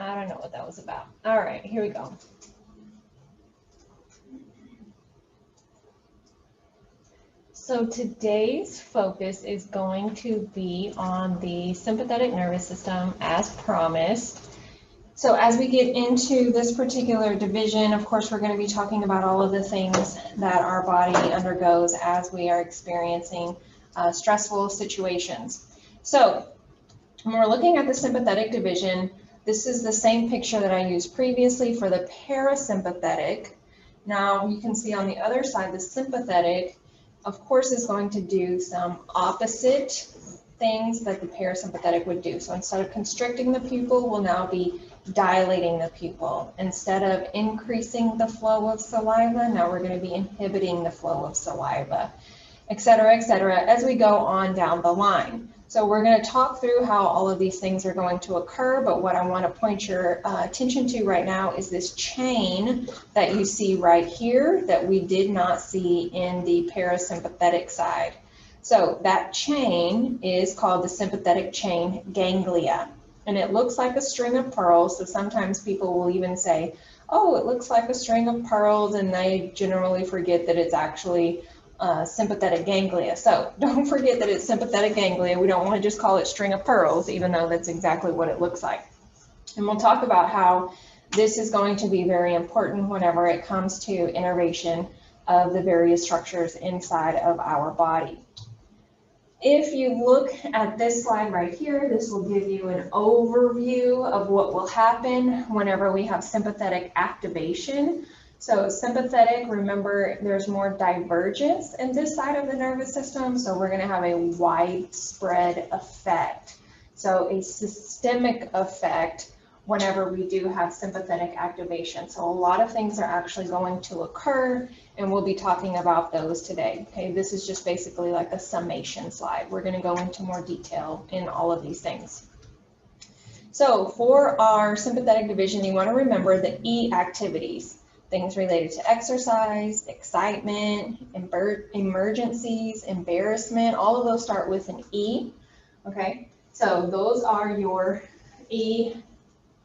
I don't know what that was about. All right, here we go. So today's focus is going to be on the sympathetic nervous system as promised. So as we get into this particular division, of course, we're going to be talking about all of the things that our body undergoes as we are experiencing stressful situations. So when we're looking at the sympathetic division, this is the same picture that I used previously for the parasympathetic. Now you can see on the other side, the sympathetic, of course, is going to do some opposite things that the parasympathetic would do. So instead of constricting the pupil, we'll now be dilating the pupil. Instead of increasing the flow of saliva, now we're going to be inhibiting the flow of saliva, et cetera, as we go on down the line. So we're going to talk through how all of these things are going to occur, but what I want to point your attention to right now is this chain that you see right here that we did not see in the parasympathetic side. So that chain is called the sympathetic chain ganglia, and it looks like a string of pearls. So sometimes people will even say, oh, it looks like a string of pearls, and they generally forget that it's actually sympathetic ganglia. So don't forget that it's sympathetic ganglia. We don't want to just call it string of pearls, even though that's exactly what it looks like. And we'll talk about how this is going to be very important whenever it comes to innervation of the various structures inside of our body. If you look at this slide right here, this will give you an overview of what will happen whenever we have sympathetic activation. So sympathetic, remember, there's more divergence in this side of the nervous system, so we're going to have a widespread effect. So a systemic effect whenever we do have sympathetic activation. So a lot of things are actually going to occur, and we'll be talking about those today. Okay, this is just basically like a summation slide. We're going to go into more detail in all of these things. So for our sympathetic division, you want to remember the E activities. Things related to exercise, excitement, emergencies, embarrassment, all of those start with an E, okay? So those are your E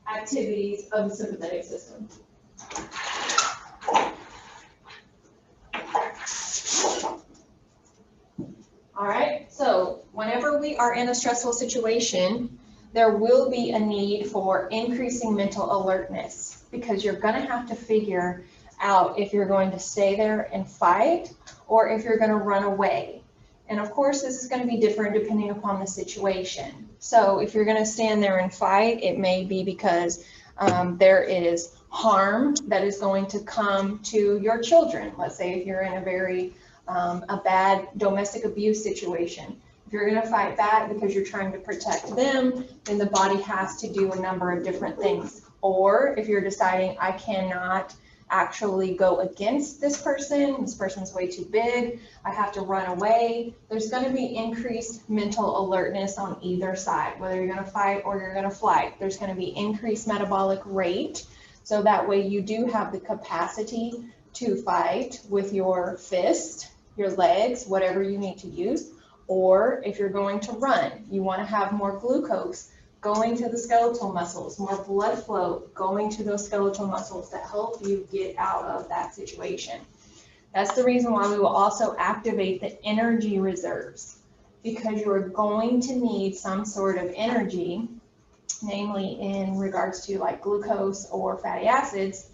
activities of the sympathetic system. All right, so whenever we are in a stressful situation, there will be a need for increasing mental alertness, because you're going to have to figure out if you're going to stay there and fight or if you're going to run away. And of course, this is going to be different depending upon the situation. So if you're going to stand there and fight, it may be because there is harm that is going to come to your children. Let's say if you're in a bad domestic abuse situation. If you're going to fight back because you're trying to protect them, then the body has to do a number of different things. Or if you're deciding, I cannot actually go against this person's way too big, I have to run away, there's going to be increased mental alertness on either side, whether you're going to fight or you're going to flight. There's going to be increased metabolic rate, so that way you do have the capacity to fight with your fist, your legs, whatever you need to use. Or if you're going to run, you want to have more glucose going to the skeletal muscles, more blood flow going to those skeletal muscles to help you get out of that situation. That's the reason why we will also activate the energy reserves, because you're going to need some sort of energy, namely in regards to like glucose or fatty acids,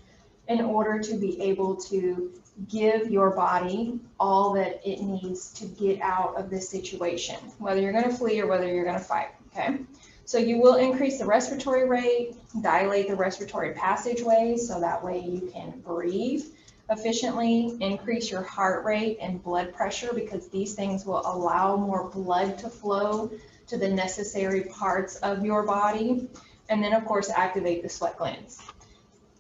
in order to be able to give your body all that it needs to get out of this situation, whether you're going to flee or whether you're going to fight, okay? So you will increase the respiratory rate, dilate the respiratory passageways, so that way you can breathe efficiently, increase your heart rate and blood pressure, because these things will allow more blood to flow to the necessary parts of your body, and then of course activate the sweat glands.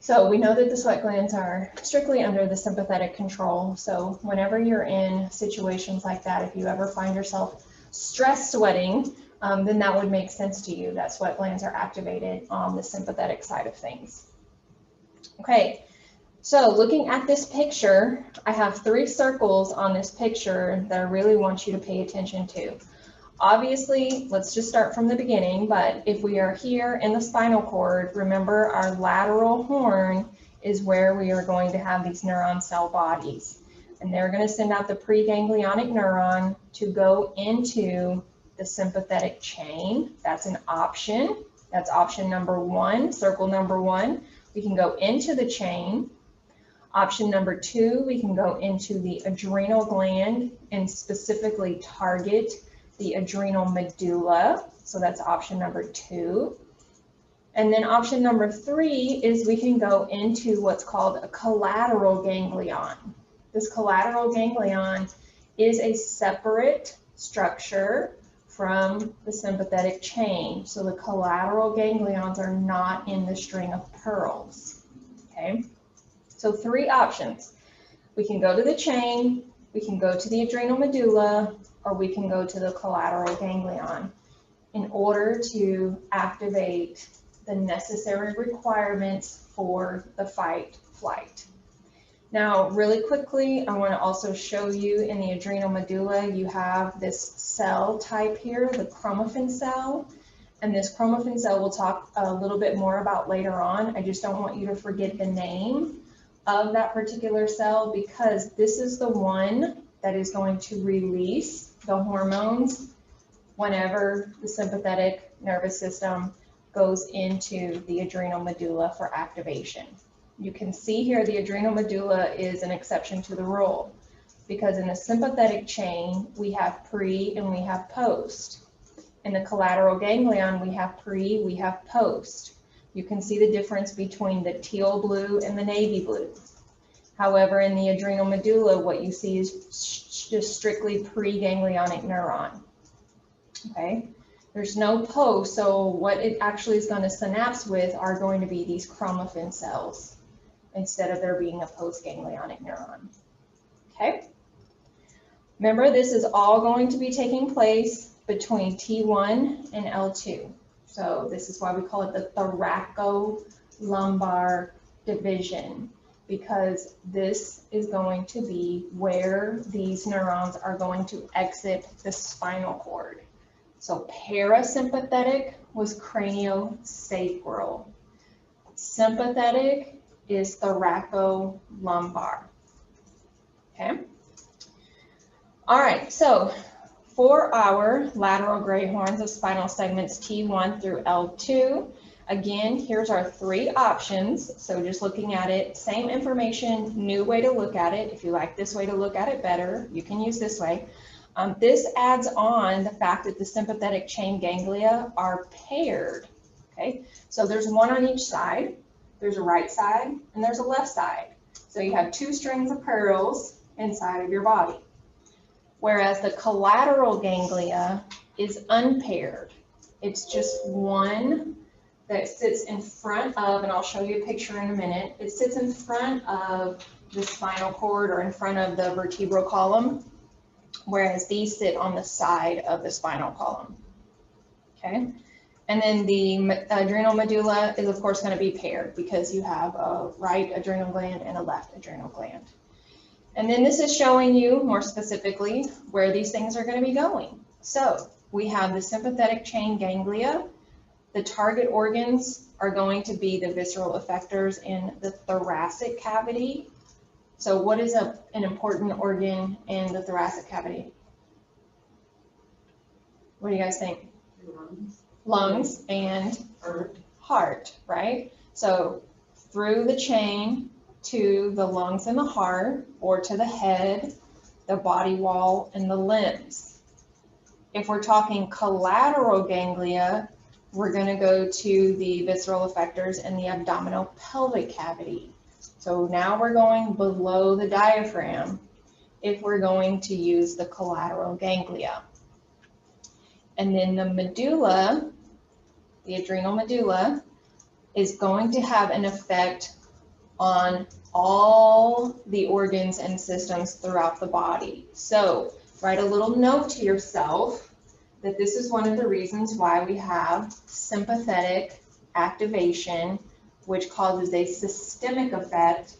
So we know that the sweat glands are strictly under the sympathetic control. So whenever you're in situations like that, if you ever find yourself stress sweating, then that would make sense to you that sweat glands are activated on the sympathetic side of things. Okay, so looking at this picture, I have 3 circles on this picture that I really want you to pay attention to. Obviously, let's just start from the beginning, but if we are here in the spinal cord, remember our lateral horn is where we are going to have these neuron cell bodies. And they're going to send out the preganglionic neuron to go into the sympathetic chain. That's an option. That's option number 1, circle number 1. We can go into the chain. Option number 2, we can go into the adrenal gland and specifically target the adrenal medulla. So that's option number 2. And then option number 3 is we can go into what's called a collateral ganglion. This collateral ganglion is a separate structure from the sympathetic chain. So the collateral ganglions are not in the string of pearls. Okay? So 3 options. We can go to the chain, we can go to the adrenal medulla, or we can go to the collateral ganglion in order to activate the necessary requirements for the fight-flight. Now, really quickly, I want to also show you in the adrenal medulla, you have this cell type here, the chromaffin cell. And this chromaffin cell we'll talk a little bit more about later on. I just don't want you to forget the name of that particular cell, because this is the one that is going to release the hormones whenever the sympathetic nervous system goes into the adrenal medulla for activation. You can see here the adrenal medulla is an exception to the rule, because in the sympathetic chain we have pre and we have post. In the collateral ganglion we have pre, we have post. You can see the difference between the teal blue and the navy blue. However, in the adrenal medulla, what you see is just strictly preganglionic neuron. Okay, there's no post, so what it actually is going to synapse with are going to be these chromaffin cells instead of there being a postganglionic neuron. Okay, remember this is all going to be taking place between T1 and L2. So this is why we call it the thoracolumbar division, because this is going to be where these neurons are going to exit the spinal cord. So parasympathetic was craniosacral. Sympathetic is thoracolumbar. Okay. All right, so for our lateral gray horns of spinal segments T1 through L2, again, here's our 3 options. So just looking at it, same information, new way to look at it. If you like this way to look at it better, you can use this way. This adds on the fact that the sympathetic chain ganglia are paired. Okay, so there's one on each side. There's a right side and there's a left side. So you have 2 strings of pearls inside of your body. Whereas the collateral ganglia is unpaired. It's just one that sits in front of, and I'll show you a picture in a minute, it sits in front of the spinal cord or in front of the vertebral column, whereas these sit on the side of the spinal column. Okay, and then the adrenal medulla is of course going to be paired because you have a right adrenal gland and a left adrenal gland. And then this is showing you more specifically where these things are going to be going. So we have the sympathetic chain ganglia. The target organs are going to be the visceral effectors in the thoracic cavity. So what is an important organ in the thoracic cavity? What do you guys think? Lungs and heart, right? So through the chain to the lungs and the heart, or to the head, the body wall, and the limbs. If we're talking collateral ganglia, we're going to go to the visceral effectors and the abdominal pelvic cavity. So now we're going below the diaphragm if we're going to use the collateral ganglia. And then the medulla, the adrenal medulla, is going to have an effect on all the organs and systems throughout the body. So write a little note to yourself that this is one of the reasons why we have sympathetic activation, which causes a systemic effect,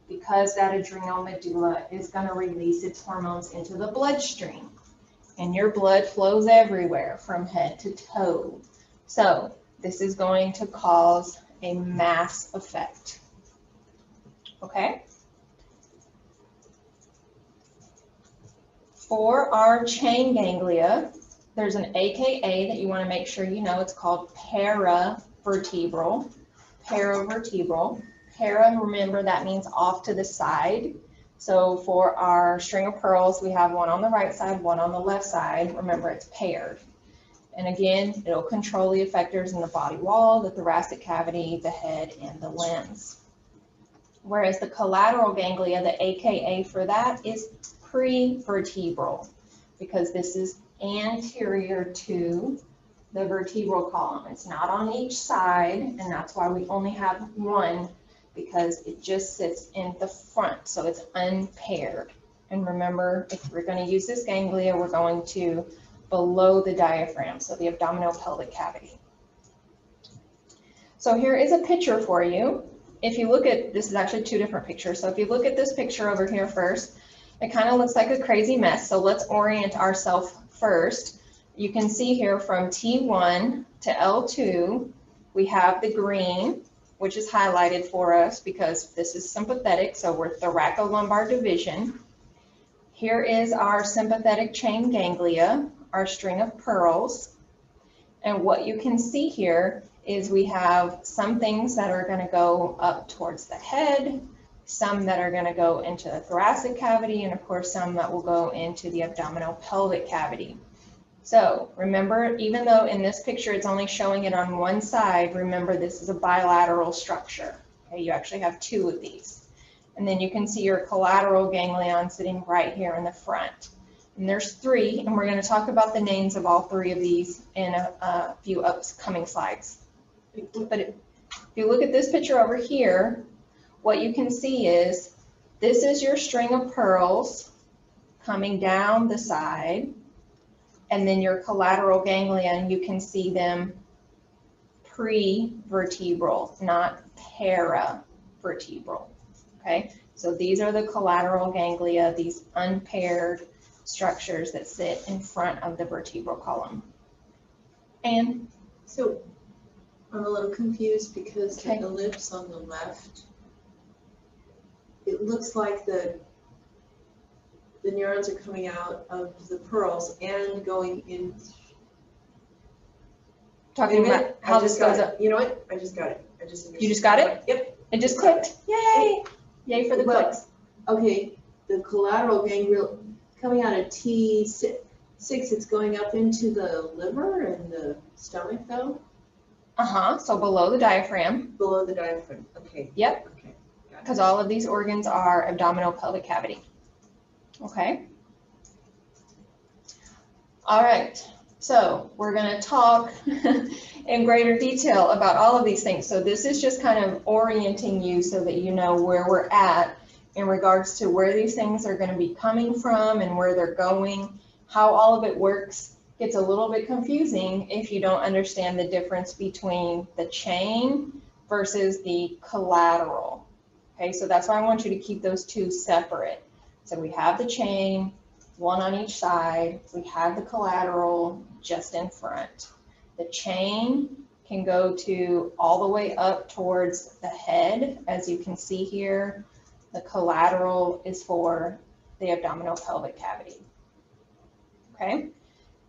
because that adrenal medulla is going to release its hormones into the bloodstream. and your blood flows everywhere from head to toe. So this is going to cause a mass effect. Okay? For our chain ganglia, there's an AKA that you want to make sure you know. It's called paravertebral. Paravertebral. Para, remember, that means off to the side. So for our string of pearls, we have one on the right side, one on the left side. Remember, it's paired. And again, it'll control the effectors in the body wall, the thoracic cavity, the head, and the limbs. Whereas the collateral ganglia, the AKA for that is prevertebral, because this is anterior to the vertebral column. It's not on each side, and that's why we only have one, because it just sits in the front, so it's unpaired. And remember, if we're going to use this ganglia, we're going to below the diaphragm, so the abdominal pelvic cavity. So here is a picture for you. If you look at, this is actually two different pictures, so if you look at this picture over here first, it kind of looks like a crazy mess, so let's orient ourselves first. You can see here from T1 to L2, we have the green, which is highlighted for us because this is sympathetic, so we're thoracolumbar division. Here is our sympathetic chain ganglia, our string of pearls. And what you can see here is we have some things that are going to go up towards the head, some that are going to go into the thoracic cavity, and of course some that will go into the abdominal pelvic cavity. So remember, even though in this picture it's only showing it on one side, remember this is a bilateral structure. Okay, you actually have two of these. And then you can see your collateral ganglion sitting right here in the front. And there's three, and we're going to talk about the names of all three of these in a few upcoming slides. But if you look at this picture over here, what you can see is this is your string of pearls coming down the side, and then your collateral ganglion, you can see them prevertebral, not paravertebral. Okay, so these are the collateral ganglia, these unpaired structures that sit in front of the vertebral column. And so I'm a little confused because okay, the ellipse on the left, it looks like the neurons are coming out of the pearls and going in. Talking about how this goes up. You know what? I just got it. You just got it? Yep. It just clicked. Yay! Yay for the clicks. Okay, the collateral ganglia coming out of T6, it's going up into the liver and the stomach though? So below the diaphragm. Below the diaphragm, okay. Yep. Okay. Because all of these organs are abdominal pelvic cavity. Okay. All right. So we're going to talk in greater detail about all of these things. So this is just kind of orienting you so that you know where we're at in regards to where these things are going to be coming from and where they're going. How all of it works gets a little bit confusing if you don't understand the difference between the chain versus the collateral. Okay, so that's why I want you to keep those two separate. So we have the chain, one on each side. We have the collateral just in front. The chain can go to all the way up towards the head, as you can see here. The collateral is for the abdominal pelvic cavity. Okay,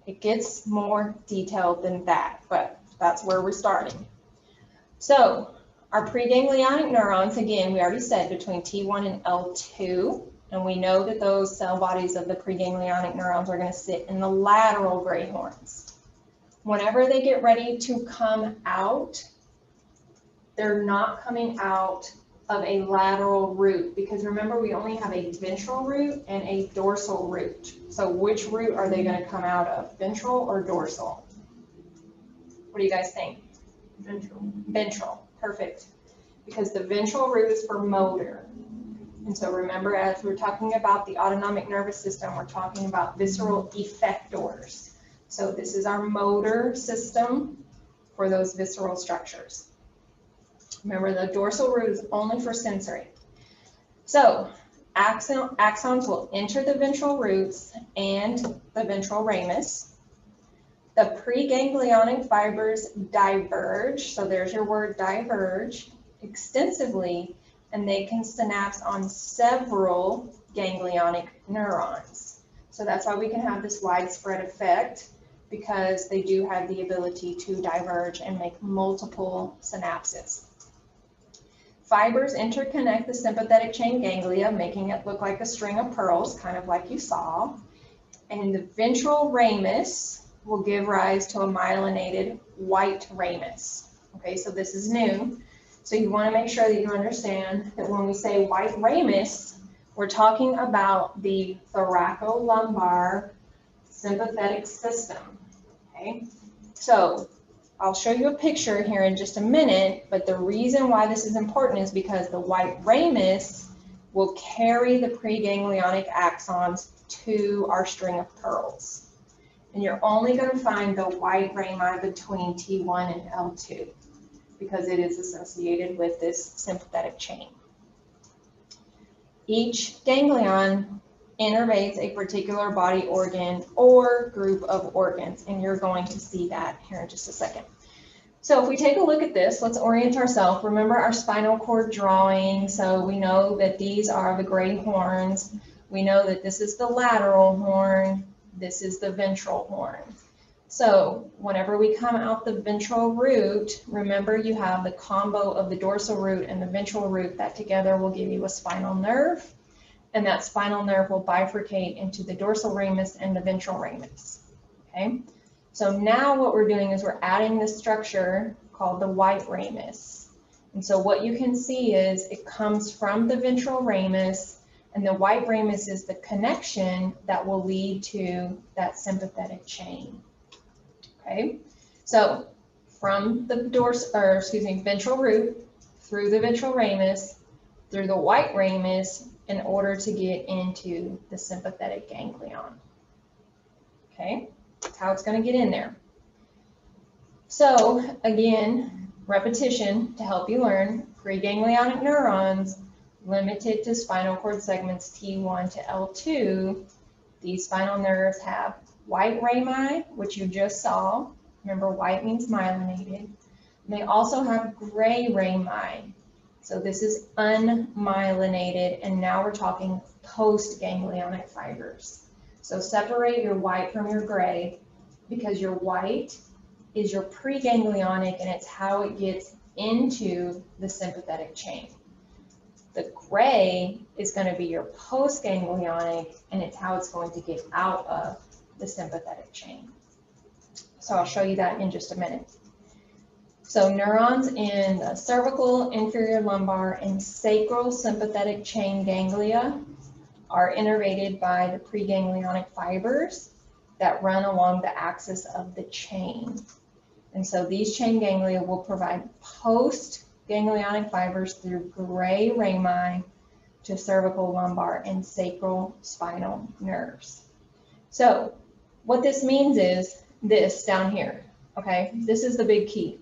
it gets more detailed than that, but that's where we're starting. So our preganglionic neurons, again, we already said between T1 and L2. And we know that those cell bodies of the preganglionic neurons are going to sit in the lateral gray horns. Whenever they get ready to come out, they're not coming out of a lateral root, because remember, we only have a ventral root and a dorsal root. So which root are they going to come out of, ventral or dorsal? What do you guys think? Ventral. Ventral, perfect. Because the ventral root is for motor. And so remember, as we're talking about the autonomic nervous system, we're talking about visceral effectors. So this is our motor system for those visceral structures. Remember, the dorsal root is only for sensory. So axons will enter the ventral roots and the ventral ramus. The preganglionic fibers diverge, so there's your word diverge, extensively, and they can synapse on several ganglionic neurons. So that's why we can have this widespread effect, because they do have the ability to diverge and make multiple synapses. Fibers interconnect the sympathetic chain ganglia, making it look like a string of pearls, kind of like you saw. And the ventral ramus will give rise to a myelinated white ramus. Okay, so this is new. So you want to make sure that you understand that when we say white ramus, we're talking about the thoracolumbar sympathetic system. Okay, so I'll show you a picture here in just a minute, but the reason why this is important is because the white ramus will carry the preganglionic axons to our string of pearls. And you're only going to find the white rami between T1 and L2 because it is associated with this sympathetic chain. Each ganglion innervates a particular body organ or group of organs, and you're going to see that here in just a second. So if we take a look at this, let's orient ourselves. Remember our spinal cord drawing, so we know that these are the gray horns. We know that this is the lateral horn, this is the ventral horn. So whenever we come out the ventral root, remember you have the combo of the dorsal root and the ventral root that together will give you a spinal nerve. And that spinal nerve will bifurcate into the dorsal ramus and the ventral ramus. Okay, so now what we're doing is we're adding this structure called the white ramus. And so what you can see is it comes from the ventral ramus, and the white ramus is the connection that will lead to that sympathetic chain. Okay, so from the ventral root through the ventral ramus, through the white ramus, in order to get into the sympathetic ganglion. Okay, that's how it's going to get in there. So again, repetition to help you learn. Preganglionic neurons limited to spinal cord segments T1 to L2. These spinal nerves have white rami, which you just saw. Remember, white means myelinated. And they also have gray rami. So this is unmyelinated, and now we're talking postganglionic fibers. So separate your white from your gray, because your white is your preganglionic, and it's how it gets into the sympathetic chain. The gray is going to be your postganglionic, and it's how it's going to get out of the sympathetic chain. So I'll show you that in just a minute. So neurons in the cervical, inferior lumbar, and sacral sympathetic chain ganglia are innervated by the preganglionic fibers that run along the axis of the chain. And so these chain ganglia will provide post-ganglionic fibers through gray rami to cervical, lumbar, and sacral spinal nerves. So what this means is this down here, okay? This is the big key.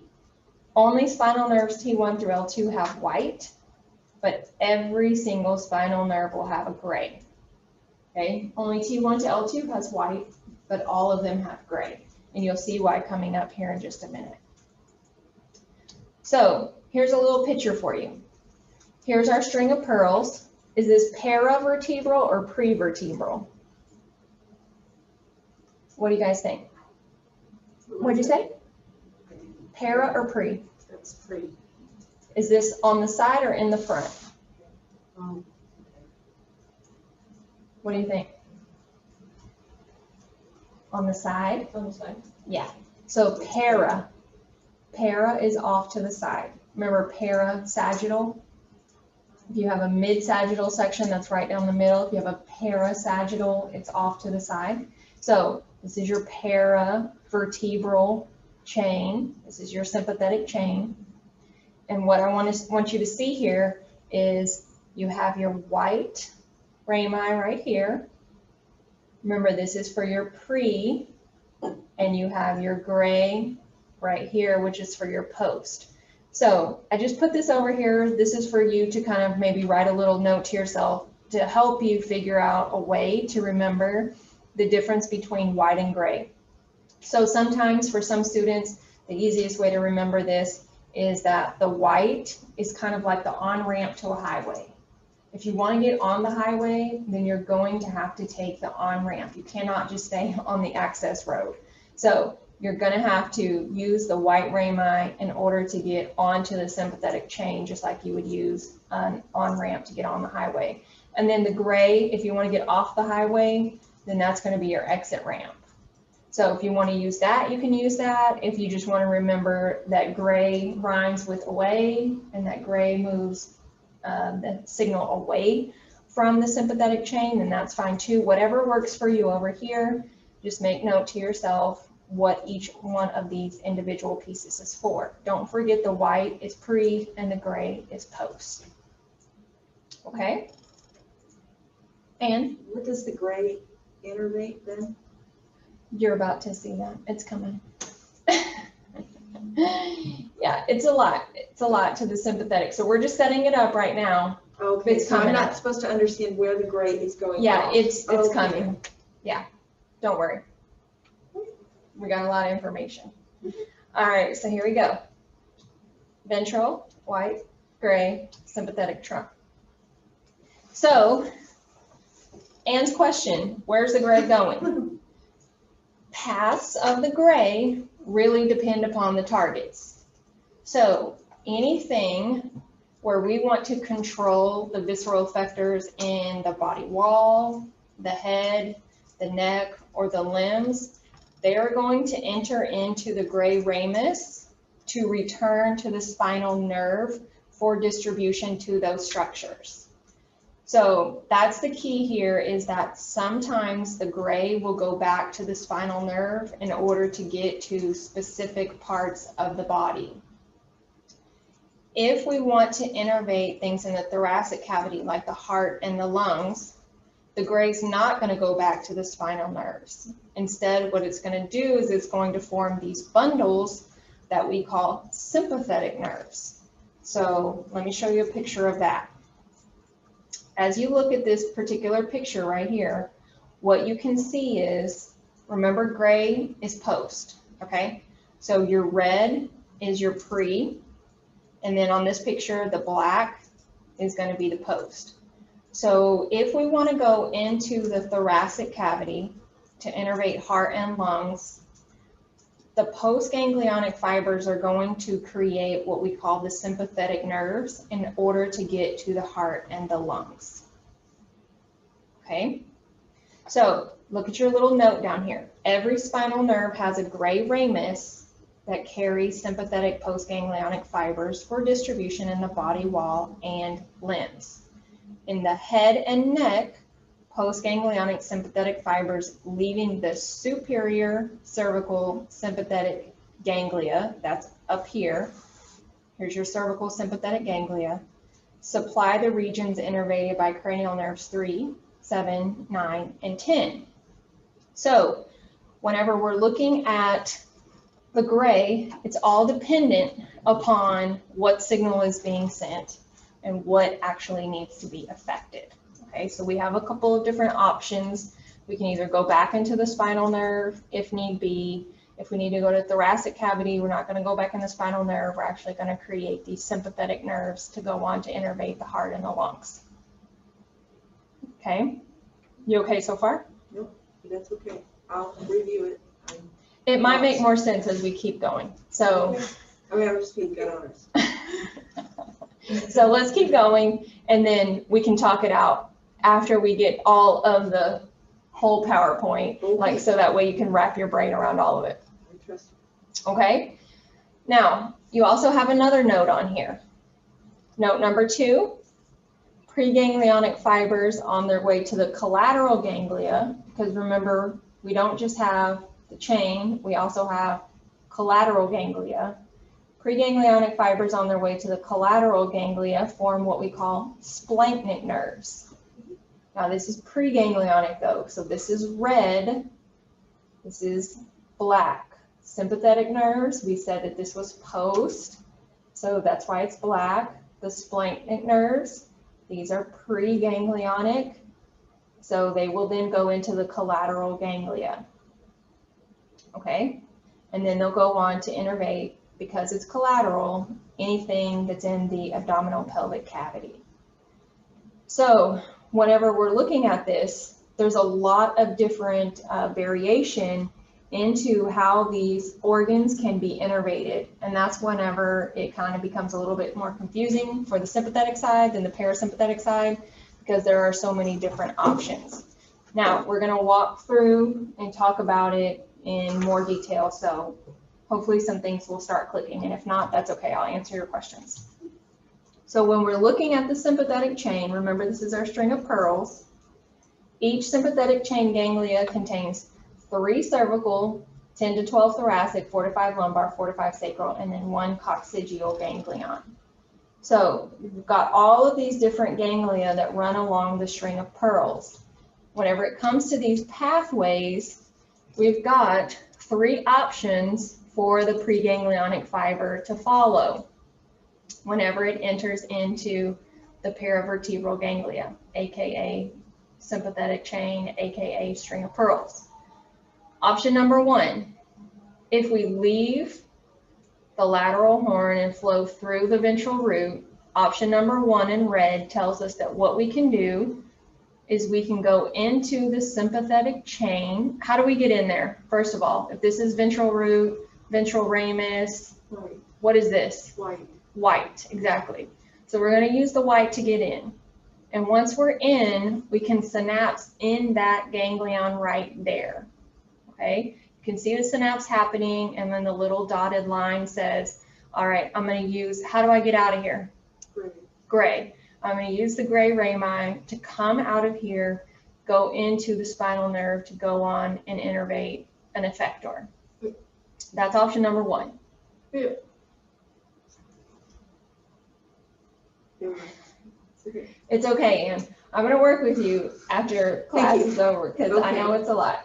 Only spinal nerves T1 through L2 have white, but every single spinal nerve will have a gray. Okay, only T1 to L2 has white, but all of them have gray. And you'll see why coming up here in just a minute. So here's a little picture for you. Here's our string of pearls. Is this paravertebral or prevertebral? What do you guys think? What'd you say? Para or pre? That's pre. Is this on the side or in the front? What do you think? On the side? On the side. Yeah. So para. Para is off to the side. Remember parasagittal? If you have a mid-sagittal section, that's right down the middle. If you have a parasagittal, it's off to the side. So this is your paravertebral chain. This is your sympathetic chain. And what I want you to see here is you have your white rami right here. Remember, this is for your pre, and you have your gray right here, which is for your post. So I just put this over here. This is for you to kind of maybe write a little note to yourself. to help you figure out a way to remember the difference between white and gray. So sometimes for some students, the easiest way to remember this is that the white is kind of like the on-ramp to a highway. If you want to get on the highway, then you're going to have to take the on-ramp. You cannot just stay on the access road. So you're going to have to use the white rami in order to get onto the sympathetic chain, just like you would use an on-ramp to get on the highway. And then the gray, if you want to get off the highway, then that's going to be your exit ramp. So if you want to use that, you can use that. If you just want to remember that gray rhymes with away and that gray moves the signal away from the sympathetic chain, then that's fine too. Whatever works for you over here, just make note to yourself what each one of these individual pieces is for. Don't forget the white is pre and the gray is post. Okay? And what does the gray innervate then? You're about to see that. It's coming. Yeah, it's a lot. It's a lot to the sympathetic. So we're just setting it up right now. Okay, so I'm not supposed to understand where the gray is going. Yeah, it's okay. coming. Yeah, don't worry. We got a lot of information. All right, so here we go. Ventral, white, gray, sympathetic trunk. So, Anne's question, where's the gray going? Paths of the gray really depend upon the targets. So anything where we want to control the visceral effectors in the body wall, the head, the neck, or the limbs, they are going to enter into the gray ramus to return to the spinal nerve for distribution to those structures. So that's the key here, is that sometimes the gray will go back to the spinal nerve in order to get to specific parts of the body. If we want to innervate things in the thoracic cavity, like the heart and the lungs, the gray's not going to go back to the spinal nerves. Instead, what it's going to do is it's going to form these bundles that we call sympathetic nerves. So let me show you a picture of that. As you look at this particular picture right here, what you can see is, remember, gray is post, okay? So your red is your pre, and then on this picture, the black is going to be the post. So if we want to go into the thoracic cavity to innervate heart and lungs, the postganglionic fibers are going to create what we call the sympathetic nerves in order to get to the heart and the lungs. Okay, so look at your little note down here. Every spinal nerve has a gray ramus that carries sympathetic postganglionic fibers for distribution in the body wall and limbs. In the head and neck, postganglionic sympathetic fibers leaving the superior cervical sympathetic ganglia, that's up here. Here's your cervical sympathetic ganglia, supply the regions innervated by cranial nerves 3, 7, 9, and 10. So whenever we're looking at the gray, it's all dependent upon what signal is being sent and what actually needs to be affected. Okay, so we have a couple of different options. We can either go back into the spinal nerve if need be. If we need to go to the thoracic cavity, we're not going to go back in the spinal nerve. We're actually going to create these sympathetic nerves to go on to innervate the heart and the lungs. Okay, you okay so far? Nope, that's okay. I'll review it. It might make more sense as we keep going. So, okay. I mean, I'm just being good honest. So let's keep going, and then we can talk it out after we get all of the whole PowerPoint, okay. Like so that way you can wrap your brain around all of it. I trust you. Okay. Now, you also have another note on here. Note number 2, preganglionic fibers on their way to the collateral ganglia, because remember, we don't just have the chain, we also have collateral ganglia. Preganglionic fibers on their way to the collateral ganglia form what we call splanchnic nerves. Now this is preganglionic though, so this is red, this is black. Sympathetic nerves, we said that this was post, so that's why it's black. The splanchnic nerves These are preganglionic, so they will then go into the collateral ganglia. Okay, and then they'll go on to innervate, because it's collateral, anything that's in the abdominal pelvic cavity. So whenever we're looking at this, there's a lot of different variation into how these organs can be innervated, and that's whenever it kind of becomes a little bit more confusing for the sympathetic side than the parasympathetic side, because there are so many different options. Now we're going to walk through and talk about it in more detail, so hopefully some things will start clicking, and if not, that's okay, I'll answer your questions. So when we're looking at the sympathetic chain, remember this is our string of pearls. Each sympathetic chain ganglia contains 3 cervical, 10 to 12 thoracic, 4 to 5 lumbar, 4 to 5 sacral, and then 1 coccygeal ganglion. So we've got all of these different ganglia that run along the string of pearls. Whenever it comes to these pathways, we've got 3 options for the preganglionic fiber to follow whenever it enters into the paravertebral ganglia, aka sympathetic chain, aka string of pearls. Option number 1, if we leave the lateral horn and flow through the ventral root, option number 1 in red tells us that what we can do is we can go into the sympathetic chain. How do we get in there? First of all, if this is ventral root, ventral ramus, White. What is this? White. White, exactly. So we're going to use the white to get in. And once we're in, we can synapse in that ganglion right there. Okay, you can see the synapse happening, and then the little dotted line says, all right, I'm going to use, how do I get out of here? Gray. Gray. I'm going to use the gray rami to come out of here, go into the spinal nerve to go on and innervate an effector. That's option number 1. Yeah. Okay. It's okay, Ann. I'm going to work with you after class is over, because I Okay. know it's a lot.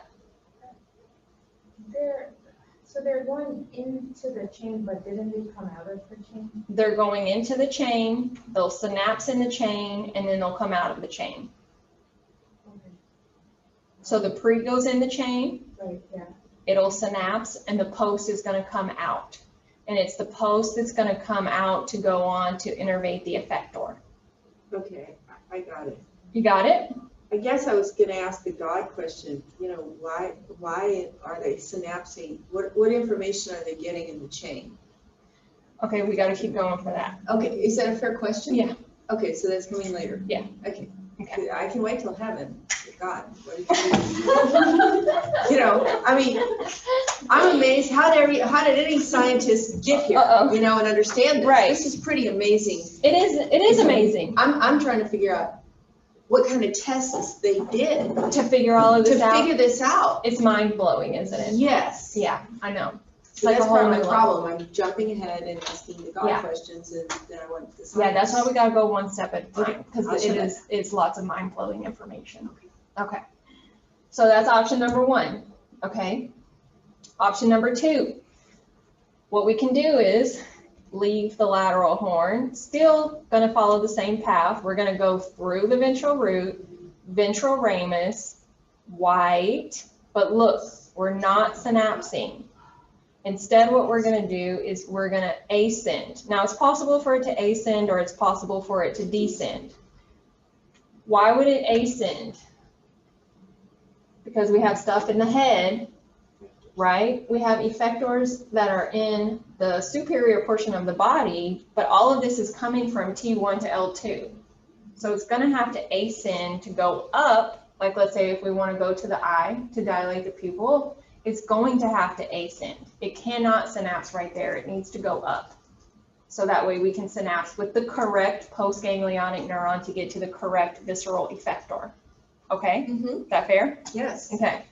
They're going into the chain, but didn't they come out of the chain? They're going into the chain, they'll synapse in the chain, and then they'll come out of the chain. Okay. So the pre goes in the chain, Right, yeah. it'll synapse, and the post is going to come out. And it's the post that's going to come out to go on to innervate the effector. Okay, I got it. You got it? I guess I was gonna ask the God question, why are they synapsing? What information are they getting in the chain? Okay, we got to keep going for that. Okay, is that a fair question? Yeah. Okay, so that's coming later? Yeah. Okay. Okay. I can wait till heaven. God, what did you do? I mean, I'm amazed, how did any scientist get here? Uh-oh. And understand this? Right. This is pretty amazing. It is amazing I'm trying to figure out what kind of tests they did to figure all of this to out. figure this out. It's mind-blowing, isn't it? Yes. Yeah, I know. So like that's a whole part of my new problem. I'm jumping ahead and asking the God Yeah. questions, and then I want this. Yeah, that's why we gotta go one step at a time, Okay, because I'll shut it's lots of mind-blowing information. Okay, so that's option number 1, okay? Option number 2, what we can do is leave the lateral horn, still gonna follow the same path. We're gonna go through the ventral root, ventral ramus, white, but look, we're not synapsing. Instead, what we're going to do is we're going to ascend. Now, it's possible for it to ascend, or it's possible for it to descend. Why would it ascend? Because we have stuff in the head, right? We have effectors that are in the superior portion of the body, but all of this is coming from T1 to L2. So it's going to have to ascend to go up, like let's say if we want to go to the eye to dilate the pupil, it's going to have to ascend. It cannot synapse right there. It needs to go up. So that way we can synapse with the correct postganglionic neuron to get to the correct visceral effector. Okay, Mm-hmm. is that fair? Yes. Okay,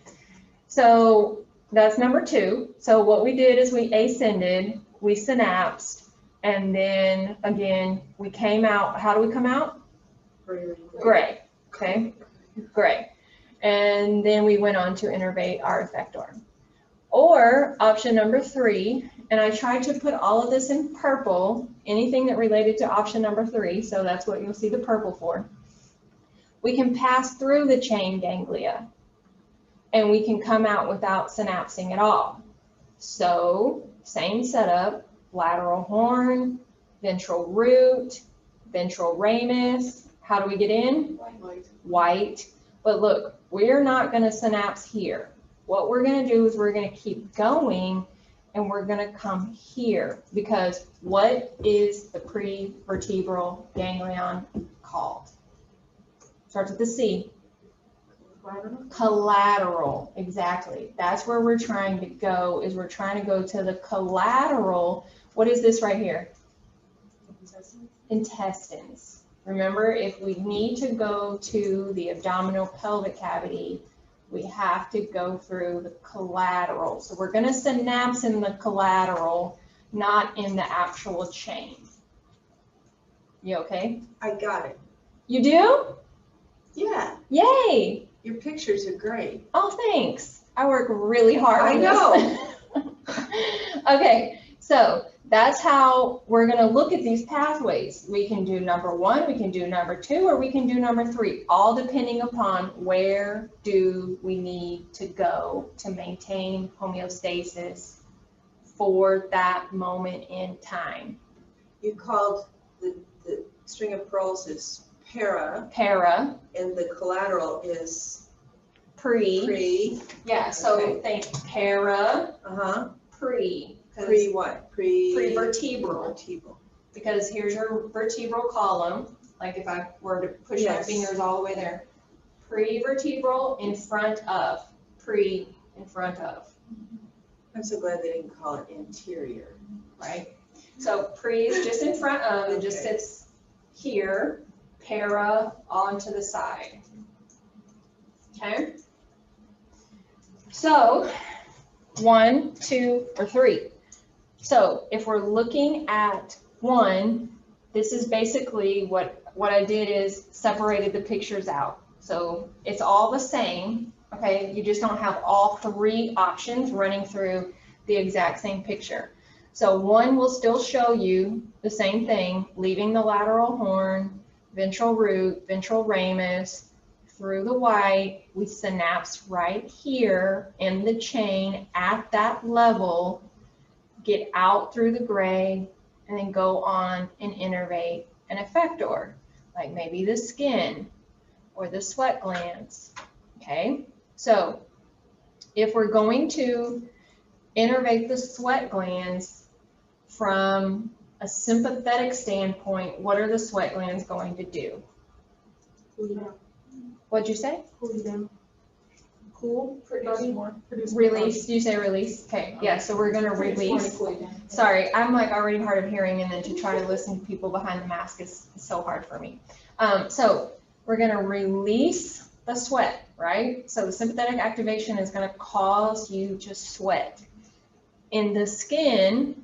so that's number 2. So what we did is we ascended, we synapsed, and then again, we came out. How do we come out? Gray, okay, gray. And then we went on to innervate our effector. Or option number 3 and I tried to put all of this in purple, anything that related to option number 3, so that's what you'll see the purple for. We can pass through the chain ganglia, and we can come out without synapsing at all. So, same setup, lateral horn, ventral root, ventral ramus. How do we get in? White. White. But look, we're not going to synapse here. What we're going to do is we're going to keep going, and we're going to come here, because what is the prevertebral ganglion called? Starts with the C. Collateral, exactly. That's where we're trying to go, is we're trying to go to the collateral. What is this right here? Intestines. Remember, if we need to go to the abdominal pelvic cavity, we have to go through the collateral. So we're going to synapse in the collateral, not in the actual chain. You okay? I got it. You do? Yeah, Yay! your pictures are great. Oh, thanks. I work really hard on I this. Okay, so that's how we're going to look at these pathways. We can do number 1, we can do number 2, or we can do number 3, all depending upon where do we need to go to maintain homeostasis for that moment in time. You called the string of pearls is para, and the collateral is pre. Yeah, so Okay. think para, pre. Pre what? Prevertebral. Vertebral. Because here's your vertebral column, like if I were to push my Yes. fingers all the way there. Prevertebral in front of, pre in front of, I'm so glad they didn't call it anterior. right? So pre is just in front of, it just Okay. sits here, para onto the side. Okay? So 1, 2, or 3. So if we're looking at 1, this is basically what I did is separated the pictures out. So it's all the same, okay? You just don't have all 3 options running through the exact same picture. So 1 will still show you the same thing, leaving the lateral horn, ventral root, ventral ramus, through the white, we synapse right here in the chain at that level, get out through the gray, and then go on and innervate an effector, like maybe the skin or the sweat glands, okay? So if we're going to innervate the sweat glands from a sympathetic standpoint, what are the sweat glands going to do? What'd you say? Cool? Release, you say release? Okay, yeah, so we're gonna release. Sorry, I'm like already hard of hearing, and then to try to listen to people behind the mask is so hard for me. So we're gonna release the sweat, right? So the sympathetic activation is gonna cause you to sweat. In the skin,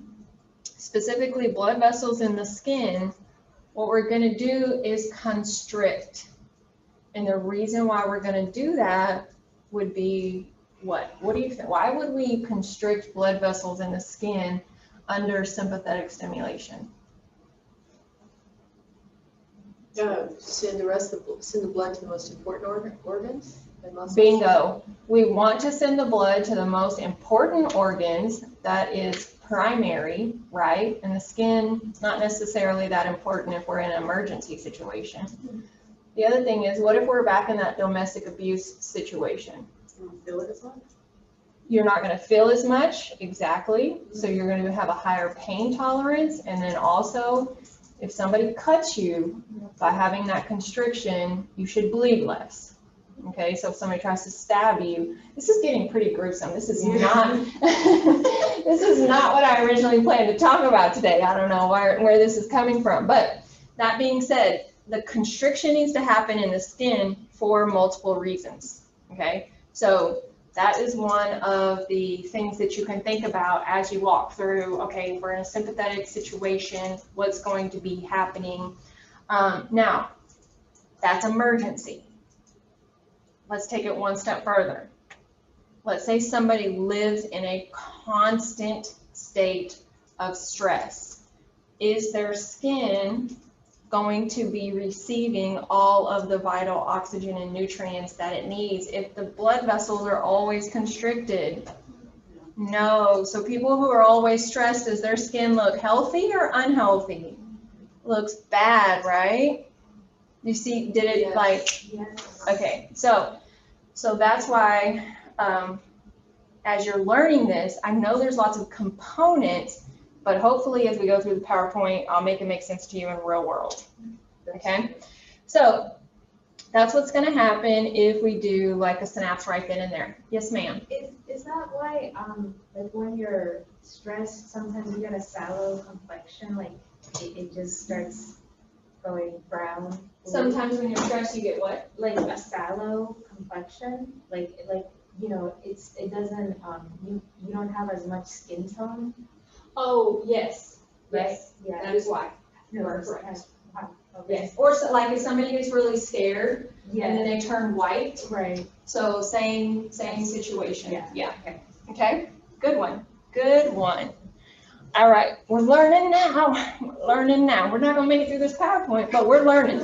specifically blood vessels in the skin, what we're gonna do is constrict. And the reason why we're gonna do that would be what? What do you think? Why would we constrict blood vessels in the skin under sympathetic stimulation? Send the blood to the most important organs and muscles. Bingo. We want to send the blood to the most important organs. That is primary, right? And the skin is not necessarily that important if we're in an emergency situation. The other thing is, what if we're back in that domestic abuse situation? You don't feel it as much? You're not going to feel as much, exactly. So you're going to have a higher pain tolerance. And then also, if somebody cuts you by having that constriction, you should bleed less. Okay, so if somebody tries to stab you, this is getting pretty gruesome. This is not, this is not what I originally planned to talk about today. I don't know where this is coming from. But that being said, the constriction needs to happen in the skin for multiple reasons. Okay, so that is one of the things that you can think about as you walk through, okay, we're in a sympathetic situation, what's going to be happening. Now, that's emergency. Let's take it one step further. Let's say somebody lives in a constant state of stress? Is their skin going to be receiving all of the vital oxygen and nutrients that it needs if the blood vessels are always constricted? No. So people who are always stressed, does their skin look healthy or unhealthy? Looks bad, right? You see, did it Yes. like, Yes. okay, so that's why as you're learning this, I know there's lots of components, but hopefully as we go through the PowerPoint, I'll make it make sense to you in real world, okay? So that's what's gonna happen if we do like a synapse right then and there. Yes, ma'am? Is that why, like when you're stressed, sometimes you get a sallow complexion, like it just starts going brown? Sometimes when you're stressed, you get what? Like a sallow complexion, like, you know, it doesn't, you don't have as much skin tone, Oh, yes, right? yes, Yeah. that is why. No, you are it's- correct. Okay. Yes, or so, like if somebody gets really scared and Yeah, then they turn white, right. so same situation. Yeah. Okay. Okay, good one, good one. All right, we're learning now, We're not gonna make it through this PowerPoint, but we're learning.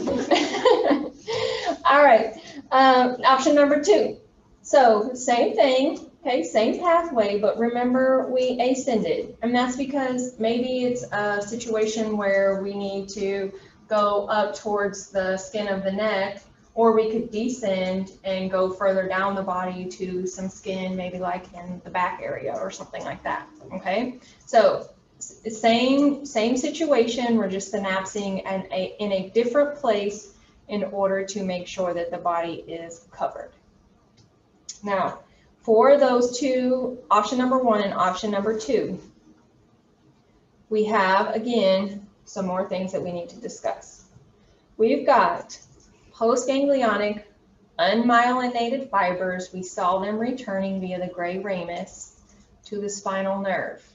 All right, option number 2. So same thing, okay, same pathway, but remember we ascended. And that's because maybe it's a situation where we need to go up towards the skin of the neck, or we could descend and go further down the body to some skin, maybe like in the back area or something like that, okay? So same situation, we're just synapsing and in a different place in order to make sure that the body is covered. Now, for those two, option number 1 and option number 2, we have, again, some more things that we need to discuss. We've got postganglionic unmyelinated fibers. We saw them returning via the gray ramus to the spinal nerve.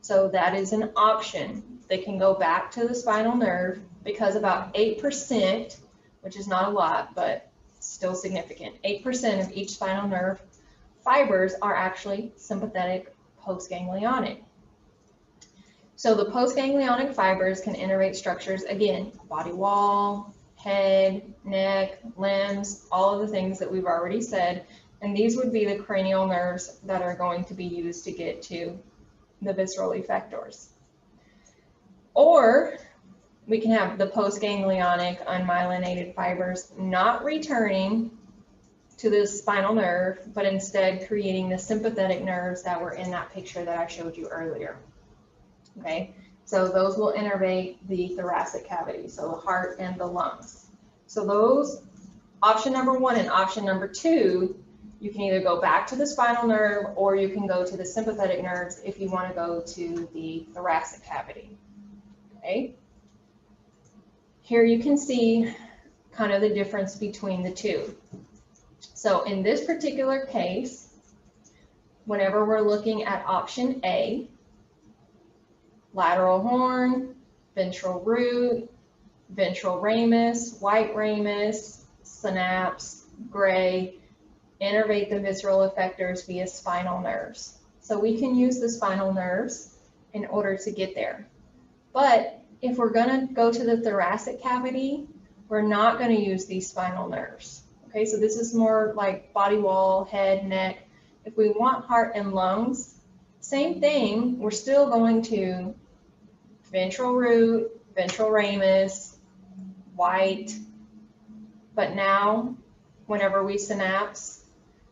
So that is an option. They can go back to the spinal nerve because about 8%, which is not a lot, but still significant, 8% of each spinal nerve fibers are actually sympathetic postganglionic. So the postganglionic fibers can innervate structures, again, body wall, head, neck, limbs, all of the things that we've already said. And these would be the cranial nerves that are going to be used to get to the visceral effectors. Or we can have the postganglionic unmyelinated fibers not returning to the spinal nerve, but instead creating the sympathetic nerves that were in that picture that I showed you earlier. Okay, so those will innervate the thoracic cavity, so the heart and the lungs. So those, option number 1 and option number 2, you can either go back to the spinal nerve or you can go to the sympathetic nerves if you want to go to the thoracic cavity. Okay, here you can see kind of the difference between the two. So in this particular case, whenever we're looking at option A, lateral horn, ventral root, ventral ramus, white ramus, synapse, gray, innervate the visceral effectors via spinal nerves. So we can use the spinal nerves in order to get there. But if we're going to go to the thoracic cavity, we're not going to use these spinal nerves. Okay, so this is more like body wall, head, neck. If we want heart and lungs, same thing, we're still going to ventral root, ventral ramus, white, but now whenever we synapse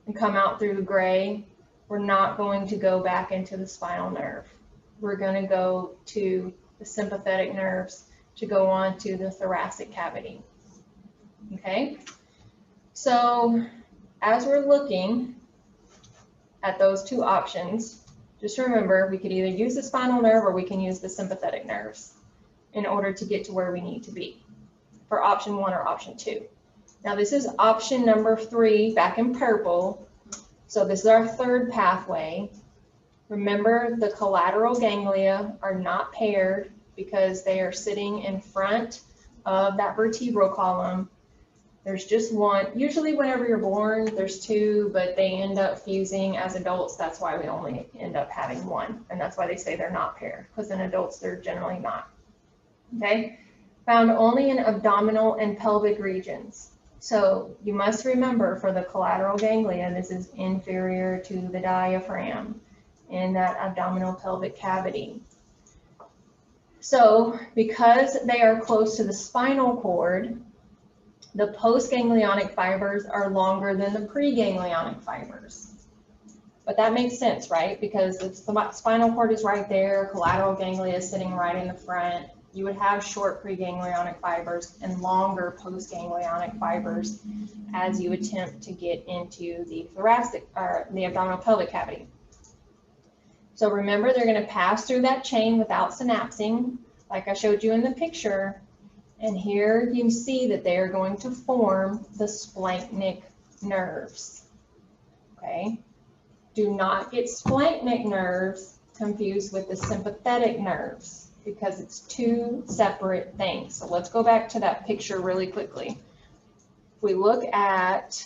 and come out through the gray, we're not going to go back into the spinal nerve. We're going to go to the sympathetic nerves to go on to the thoracic cavity. Okay, so as we're looking at those two options, just remember we could either use the spinal nerve or we can use the sympathetic nerves in order to get to where we need to be for option 1 or option 2. Now this is option number 3 back in purple. So this is our third pathway. Remember, the collateral ganglia are not paired because they are sitting in front of that vertebral column, There's just one. Usually whenever you're born, there's two, but they end up fusing as adults. That's why we only end up having one. And that's why they say they're not paired, because in adults, they're generally not. Okay? Found only in abdominal and pelvic regions. So you must remember for the collateral ganglia, this is inferior to the diaphragm in that abdominal pelvic cavity. So because they are close to the spinal cord, the postganglionic fibers are longer than the preganglionic fibers. But that makes sense, right? Because if the spinal cord is right there, collateral ganglia is sitting right in the front, you would have short preganglionic fibers and longer postganglionic fibers as you attempt to get into the thoracic or the abdominal pelvic cavity. So remember, they're going to pass through that chain without synapsing, like I showed you in the picture. And here you see that they are going to form the splanchnic nerves. Okay? Do not get splanchnic nerves confused with the sympathetic nerves, because it's two separate things. So let's go back to that picture really quickly. If we look at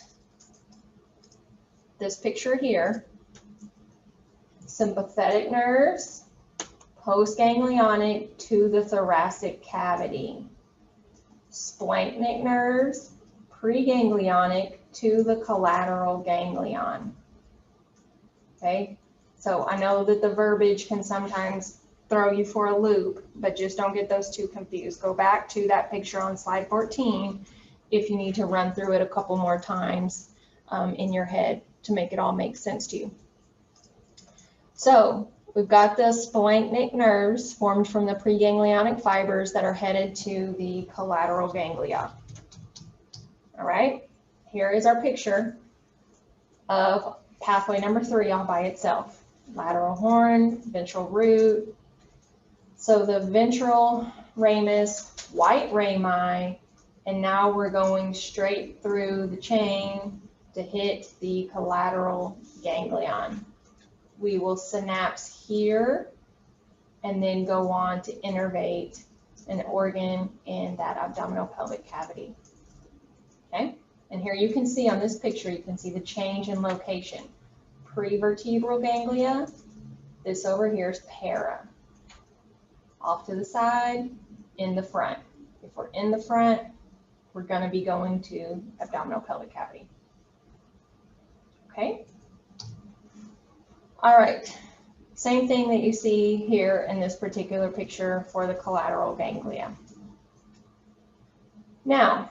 this picture here, sympathetic nerves, postganglionic to the thoracic cavity. Splanchnic nerves, preganglionic to the collateral ganglion. Okay, so I know that the verbiage can sometimes throw you for a loop, but just don't get those two confused. Go back to that picture on slide 14 if you need to run through it a couple more times in your head to make it all make sense to you. So we've got the splanchnic nerves formed from the preganglionic fibers that are headed to the collateral ganglia. All right, here is our picture of pathway number 3 all by itself. Lateral horn, ventral root. So the ventral ramus, white rami, and now we're going straight through the chain to hit the collateral ganglion. We will synapse here and then go on to innervate an organ in that abdominal pelvic cavity. Okay, and here you can see on this picture, you can see the change in location. Prevertebral ganglia, this over here is para. Off to the side, in the front. If we're in the front, we're going to be going to abdominal pelvic cavity. Okay. All right, same thing that you see here in this particular picture for the collateral ganglia. Now,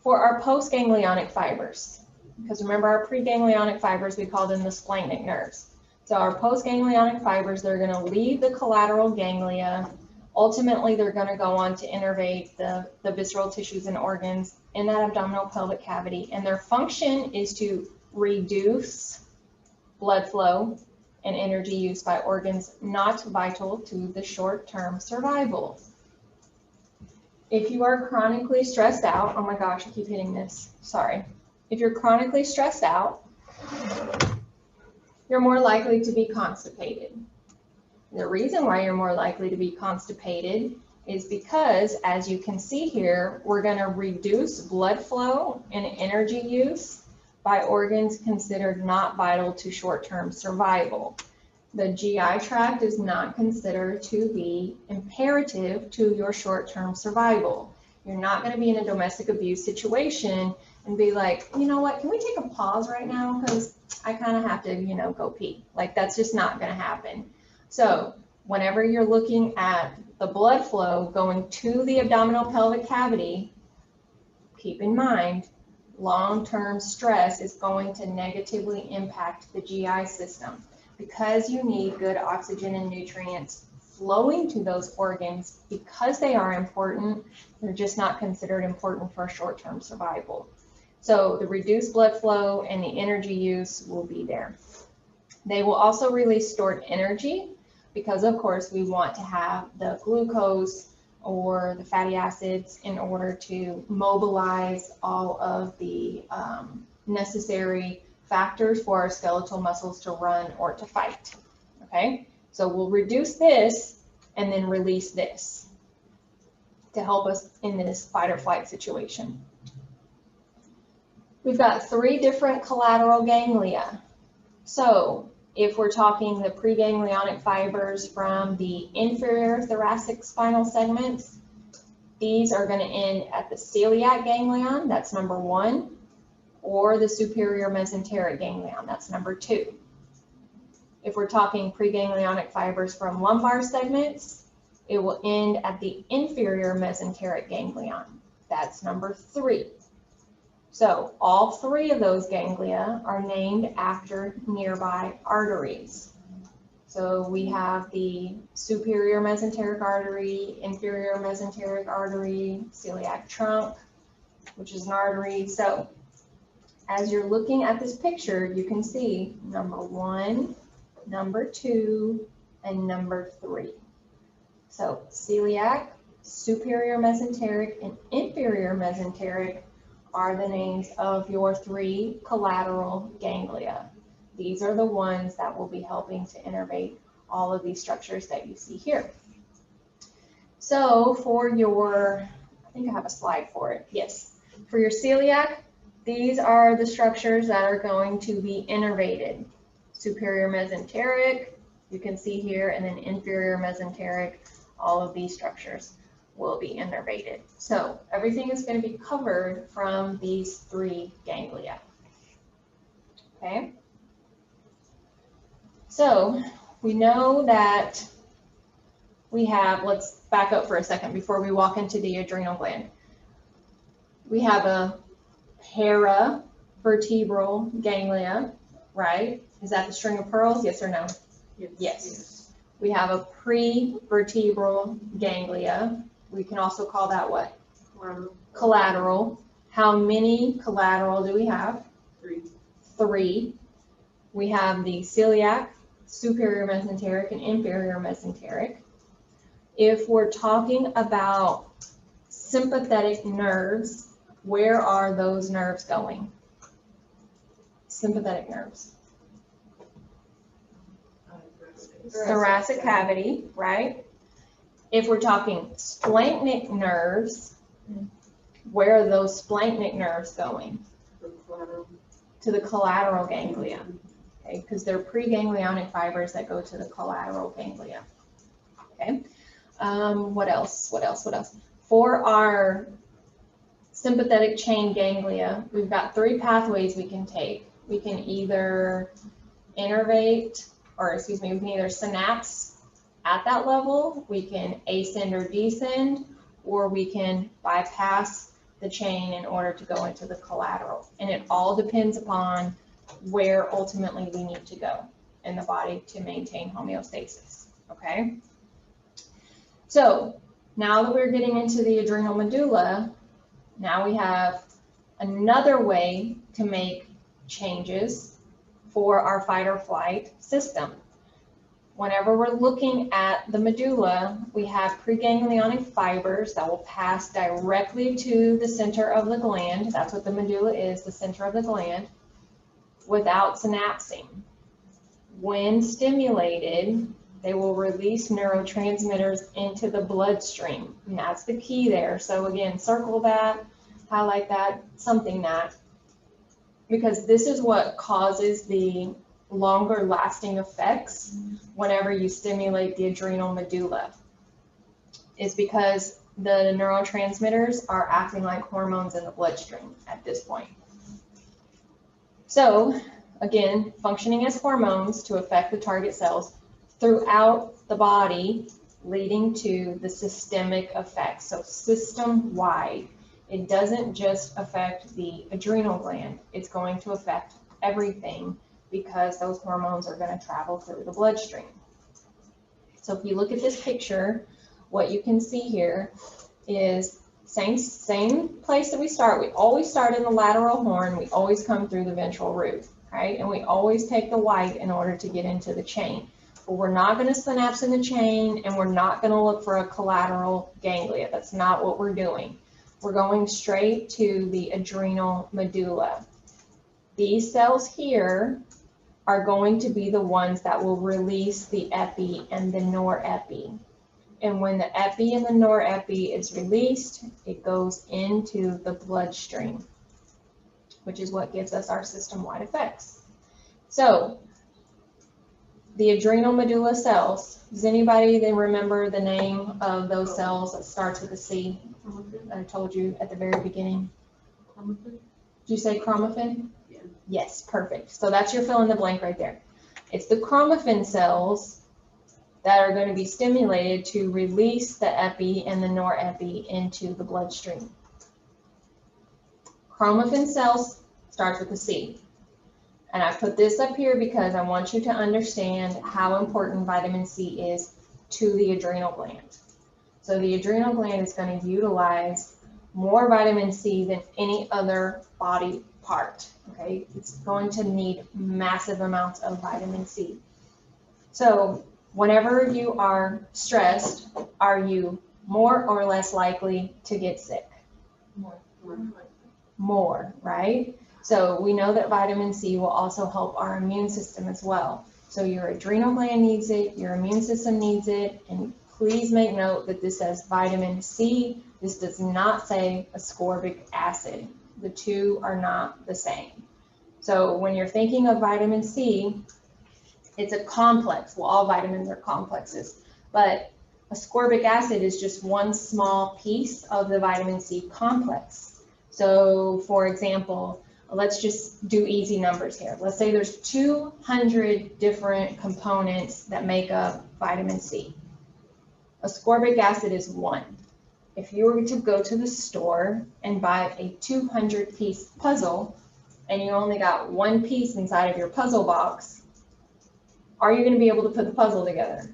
for our postganglionic fibers, because remember our preganglionic fibers, we call them the splanchnic nerves. So our postganglionic fibers, they're going to leave the collateral ganglia. Ultimately, they're going to go on to innervate the visceral tissues and organs in that abdominal pelvic cavity, and their function is to reduce blood flow and energy use by organs not vital to the short-term survival. If you are chronically stressed out, oh my gosh, I keep hitting this, sorry. If you're chronically stressed out, you're more likely to be constipated. The reason why you're more likely to be constipated is because, as you can see here, we're going to reduce blood flow and energy use by organs considered not vital to short-term survival. The GI tract is not considered to be imperative to your short-term survival. You're not going to be in a domestic abuse situation and be like, you know what, can we take a pause right now? Because I kind of have to, you know, go pee. Like, that's just not going to happen. So whenever you're looking at the blood flow going to the abdominal pelvic cavity, keep in mind, long-term stress is going to negatively impact the GI system. Because you need good oxygen and nutrients flowing to those organs, because they are important, they're just not considered important for short-term survival. So the reduced blood flow and the energy use will be there. They will also release stored energy because, of course, we want to have the glucose or the fatty acids in order to mobilize all of the necessary factors for our skeletal muscles to run or to fight. Okay, so we'll reduce this and then release this to help us in this fight or flight situation. We've got 3 different collateral ganglia. So if we're talking the preganglionic fibers from the inferior thoracic spinal segments, these are going to end at the celiac ganglion, that's number 1, or the superior mesenteric ganglion, that's number 2. If we're talking preganglionic fibers from lumbar segments, it will end at the inferior mesenteric ganglion, that's number 3. So all 3 of those ganglia are named after nearby arteries. So we have the superior mesenteric artery, inferior mesenteric artery, celiac trunk, which is an artery. So as you're looking at this picture, you can see number 1, number 2, and number 3. So celiac, superior mesenteric, and inferior mesenteric are the names of your 3 collateral ganglia. These are the ones that will be helping to innervate all of these structures that you see here. So for your, I think I have a slide for it. Yes. For your celiac, these are the structures that are going to be innervated. Superior mesenteric, you can see here, and then inferior mesenteric, all of these structures will be innervated. So everything is going to be covered from these 3 ganglia. Okay. So we know that we have, let's back up for a second before we walk into the adrenal gland. We have a paravertebral ganglia, right? Is that the string of pearls? Yes or no? Yes. We have a prevertebral ganglia. We can also call that what? Collateral. How many collateral do we have? 3. 3. We have the celiac, superior mesenteric, and inferior mesenteric. If we're talking about sympathetic nerves, where are those nerves going? Sympathetic nerves. Thoracic cavity, right? If we're talking splanchnic nerves, where are those splanchnic nerves going? To the collateral ganglia, okay? Because they're preganglionic fibers that go to the collateral ganglia, okay? What else? For our sympathetic chain ganglia, we've got 3 pathways we can take. We can either innervate, we can either synapse at that level, we can ascend or descend, or we can bypass the chain in order to go into the collateral. And it all depends upon where ultimately we need to go in the body to maintain homeostasis, okay? So now that we're getting into the adrenal medulla, now we have another way to make changes for our fight or flight system. Whenever we're looking at the medulla, we have preganglionic fibers that will pass directly to the center of the gland. That's what the medulla is, the center of the gland, without synapsing. When stimulated, they will release neurotransmitters into the bloodstream, and that's the key there. So again, circle that, highlight that, something that, because this is what causes the longer lasting effects whenever you stimulate the adrenal medulla, is because the neurotransmitters are acting like hormones in the bloodstream at this point. So again, functioning as hormones to affect the target cells throughout the body, leading to the systemic effects. So system-wide, it doesn't just affect the adrenal gland, it's going to affect everything, because those hormones are going to travel through the bloodstream. So if you look at this picture, what you can see here is same place that we start. We always start in the lateral horn, we always come through the ventral root, right? And we always take the white in order to get into the chain. But we're not going to synapse in the chain, and we're not going to look for a collateral ganglia. That's not what we're doing. We're going straight to the adrenal medulla. These cells here are going to be the ones that will release the epi and the norepi. And when the epi and the norepi is released, it goes into the bloodstream. which is what gives us our system-wide effects. So the adrenal medulla cells, does anybody then remember the name of those cells that starts with a C? I told you at the very beginning. Did you say chromaffin? Yeah. Yes, perfect. So that's your fill in the blank right there. It's the chromaffin cells that are going to be stimulated to release the epi and the norepi into the bloodstream. Chromaffin cells starts with a C. And I put this up here because I want you to understand how important vitamin C is to the adrenal gland. So the adrenal gland is going to utilize more vitamin C than any other body part. Okay, it's going to need massive amounts of vitamin C. So whenever you are stressed, are you more or less likely to get sick? More, right? So we know that vitamin C will also help our immune system as well. So your adrenal gland needs it, your immune system needs it, and please make note that this says vitamin C. This does not say ascorbic acid. The two are not the same. So when you're thinking of vitamin C, it's a complex. Well, all vitamins are complexes, but ascorbic acid is just one small piece of the vitamin C complex. So for example, let's just do easy numbers here. Let's say there's 200 different components that make up vitamin C. Ascorbic acid is one. If you were to go to the store and buy a 200-piece puzzle and you only got one piece inside of your puzzle box, are you going to be able to put the puzzle together?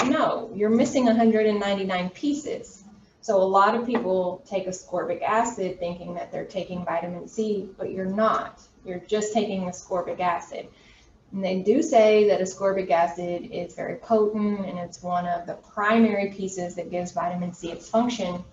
No, you're missing 199 pieces. So a lot of people take ascorbic acid thinking that they're taking vitamin C, but you're not. You're just taking ascorbic acid. And they do say that ascorbic acid is very potent and it's one of the primary pieces that gives vitamin C its function.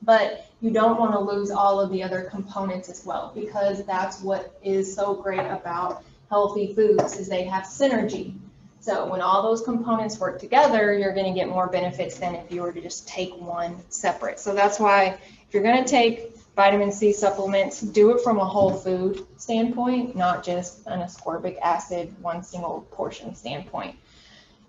But you don't want to lose all of the other components as well, because that's what is so great about healthy foods is they have synergy. So when all those components work together, you're going to get more benefits than if you were to just take one separate. So that's why if you're going to take vitamin C supplements, do it from a whole food standpoint, not just an ascorbic acid, one single portion standpoint.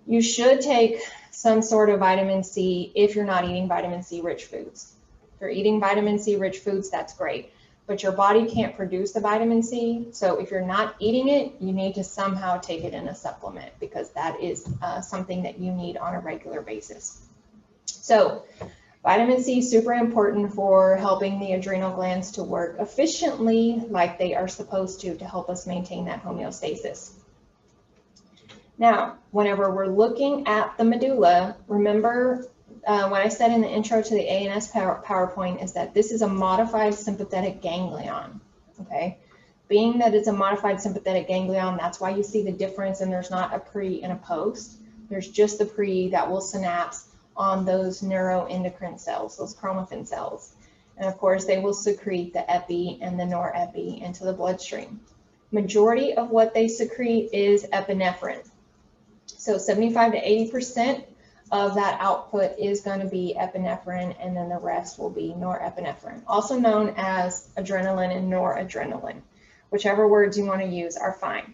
You should take some sort of vitamin C if you're not eating vitamin C rich foods. If you're eating vitamin C rich foods, that's great. But your body can't produce the vitamin C. So if you're not eating it, you need to somehow take it in a supplement because that is something that you need on a regular basis. So vitamin C is super important for helping the adrenal glands to work efficiently like they are supposed to help us maintain that homeostasis. Now, whenever we're looking at the medulla, remember when I said in the intro to the ANS PowerPoint is that this is a modified sympathetic ganglion, okay? Being that it's a modified sympathetic ganglion, that's why you see the difference and there's not a pre and a post. There's just the pre that will synapse on those neuroendocrine cells, those chromaffin cells. And of course, they will secrete the epi and the norepi into the bloodstream. Majority of what they secrete is epinephrine. So 75 to 80% of that output is going to be epinephrine, and then the rest will be norepinephrine, also known as adrenaline and noradrenaline. Whichever words you want to use are fine.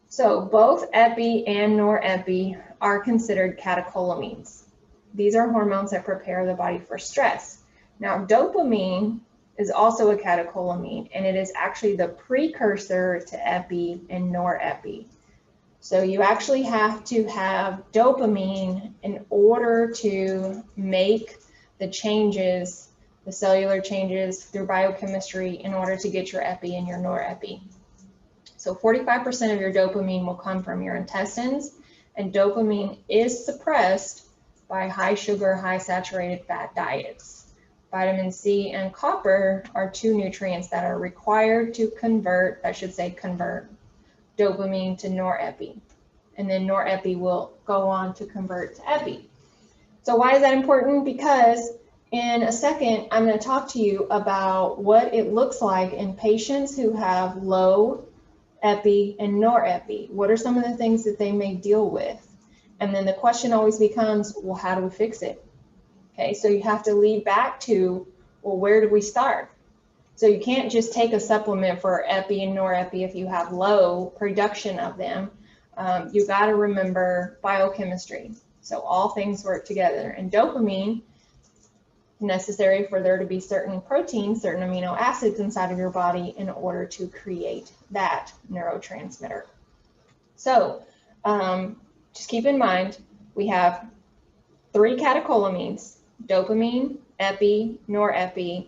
So both epi and norepi are considered catecholamines. These are hormones that prepare the body for stress. Now, dopamine is also a catecholamine, and it is actually the precursor to epi and norepi. So you actually have to have dopamine in order to make the changes, the cellular changes through biochemistry in order to get your epi and your norepi. So 45% of your dopamine will come from your intestines, and dopamine is suppressed by high sugar, high saturated fat diets. Vitamin C and copper are two nutrients that are required to convert dopamine to norepi, and then norepi will go on to convert to epi. So why is that important? Because in a second, I'm going to talk to you about what it looks like in patients who have low epi and norepi. What are some of the things that they may deal with? And then the question always becomes, well, how do we fix it? Okay, so you have to lead back to, well, where do we start? So you can't just take a supplement for epi and norepi if you have low production of them. You got to remember biochemistry. So all things work together. And dopamine, necessary for there to be certain proteins, certain amino acids inside of your body in order to create that neurotransmitter. So just keep in mind, we have 3 catecholamines: dopamine, epi, norepi.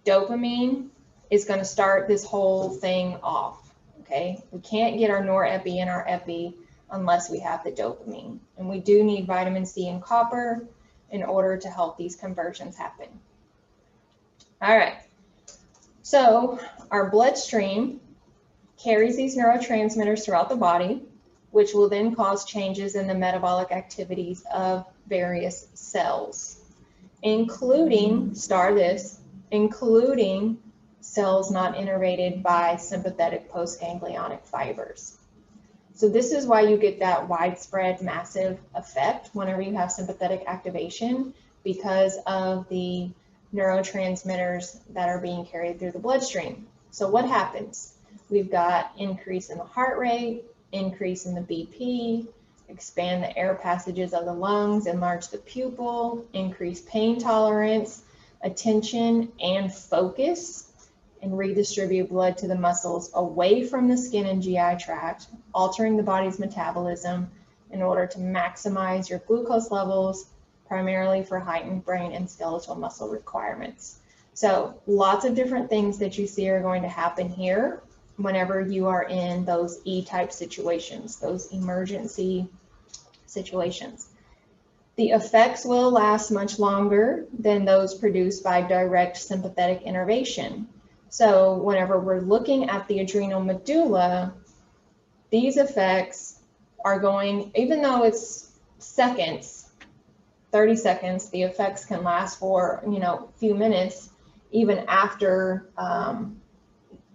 Dopamine is going to start this whole thing off, okay? We can't get our norepi and our epi unless we have the dopamine. And we do need vitamin C and copper in order to help these conversions happen. All right, so our bloodstream carries these neurotransmitters throughout the body, which will then cause changes in the metabolic activities of various cells, including, including cells not innervated by sympathetic postganglionic fibers. So this is why you get that widespread massive effect whenever you have sympathetic activation, because of the neurotransmitters that are being carried through the bloodstream. So what happens? We've got increase in the heart rate, increase in the BP, expand the air passages of the lungs, enlarge the pupil, increase pain tolerance, attention and focus, and redistribute blood to the muscles away from the skin and GI tract, altering the body's metabolism in order to maximize your glucose levels, primarily for heightened brain and skeletal muscle requirements. So lots of different things that you see are going to happen here whenever you are in those E-type situations, those emergency situations. The effects will last much longer than those produced by direct sympathetic innervation. So whenever we're looking at the adrenal medulla, these effects are going, even though it's seconds, 30 seconds, the effects can last for, a few minutes, even after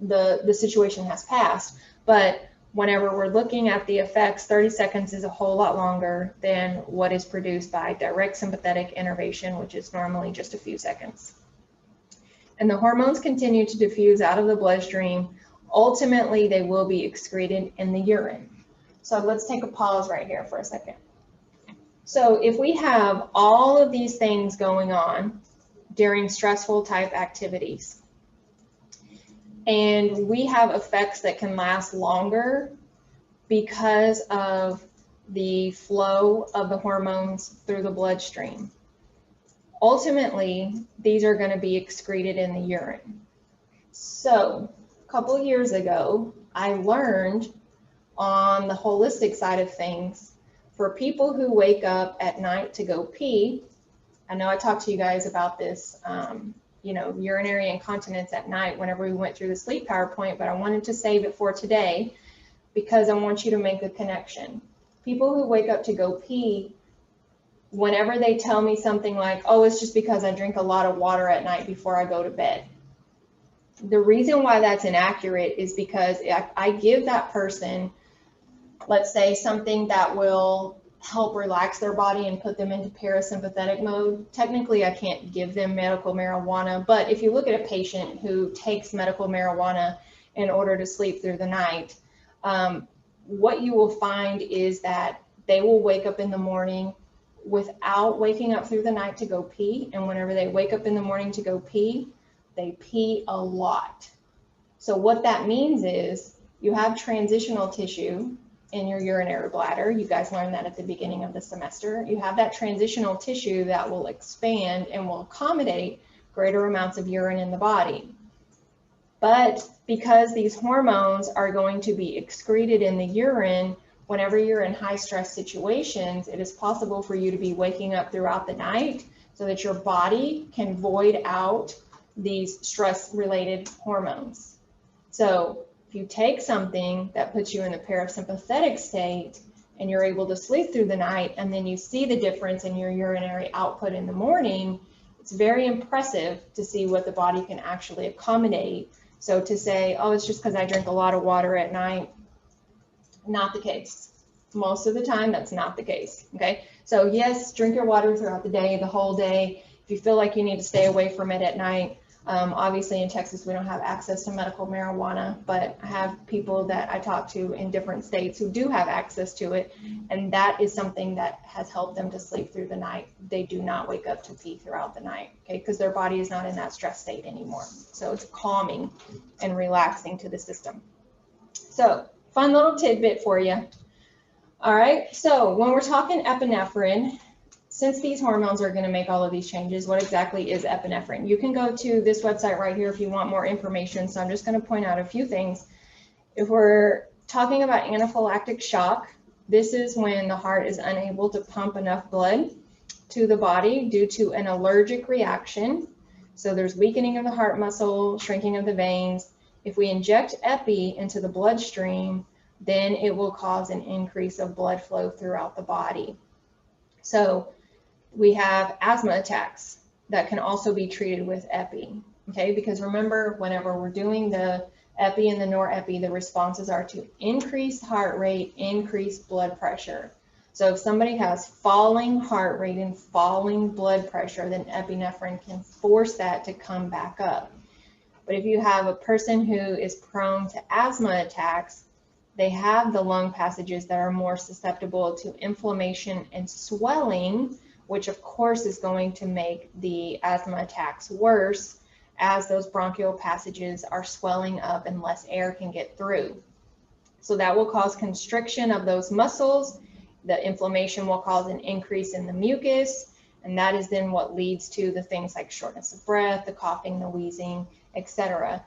the situation has passed. But whenever we're looking at the effects, 30 seconds is a whole lot longer than what is produced by direct sympathetic innervation, which is normally just a few seconds. And the hormones continue to diffuse out of the bloodstream. Ultimately, they will be excreted in the urine. So let's take a pause right here for a second. So if we have all of these things going on during stressful type activities, and we have effects that can last longer because of the flow of the hormones through the bloodstream, ultimately, these are going to be excreted in the urine. So a couple of years ago, I learned on the holistic side of things, for people who wake up at night to go pee, I know I talked to you guys about this, urinary incontinence at night whenever we went through the sleep PowerPoint, but I wanted to save it for today because I want you to make a connection. People who wake up to go pee, whenever they tell me something like, oh, it's just because I drink a lot of water at night before I go to bed. The reason why that's inaccurate is because I give that person, let's say, something that will help relax their body and put them into parasympathetic mode. Technically, I can't give them medical marijuana, but if you look at a patient who takes medical marijuana in order to sleep through the night, what you will find is that they will wake up in the morning without waking up through the night to go pee. And whenever they wake up in the morning to go pee, they pee a lot. So what that means is you have transitional tissue in your urinary bladder. You guys learned that at the beginning of the semester. You have that transitional tissue that will expand and will accommodate greater amounts of urine in the body. But because these hormones are going to be excreted in the urine, whenever you're in high stress situations, it is possible for you to be waking up throughout the night so that your body can void out these stress-related hormones. So if you take something that puts you in the parasympathetic state and you're able to sleep through the night, and then you see the difference in your urinary output in the morning, it's very impressive to see what the body can actually accommodate. So to say, oh, it's just because I drink a lot of water at night, not the case. Most of the time, that's not the case, okay? So yes, drink your water throughout the day, the whole day. If you feel like you need to stay away from it at night, Obviously in Texas, we don't have access to medical marijuana, but I have people that I talk to in different states who do have access to it. And that is something that has helped them to sleep through the night. They do not wake up to pee throughout the night, okay? Because their body is not in that stress state anymore. So it's calming and relaxing to the system. So fun little tidbit for you. All right, so when we're talking epinephrine, since these hormones are going to make all of these changes, what exactly is epinephrine? You can go to this website right here if you want more information. So I'm just going to point out a few things. If we're talking about anaphylactic shock, this is when the heart is unable to pump enough blood to the body due to an allergic reaction. So there's weakening of the heart muscle, shrinking of the veins. If we inject epi into the bloodstream, then it will cause an increase of blood flow throughout the body. So we have asthma attacks that can also be treated with epi, okay? Because remember, whenever we're doing the epi and the norepi, the responses are to increase heart rate, increase blood pressure. So if somebody has falling heart rate and falling blood pressure, then epinephrine can force that to come back up. But if you have a person who is prone to asthma attacks, they have the lung passages that are more susceptible to inflammation and swelling, which of course is going to make the asthma attacks worse as those bronchial passages are swelling up and less air can get through. So that will cause constriction of those muscles. The inflammation will cause an increase in the mucus, and that is then what leads to the things like shortness of breath, the coughing, the wheezing, etc.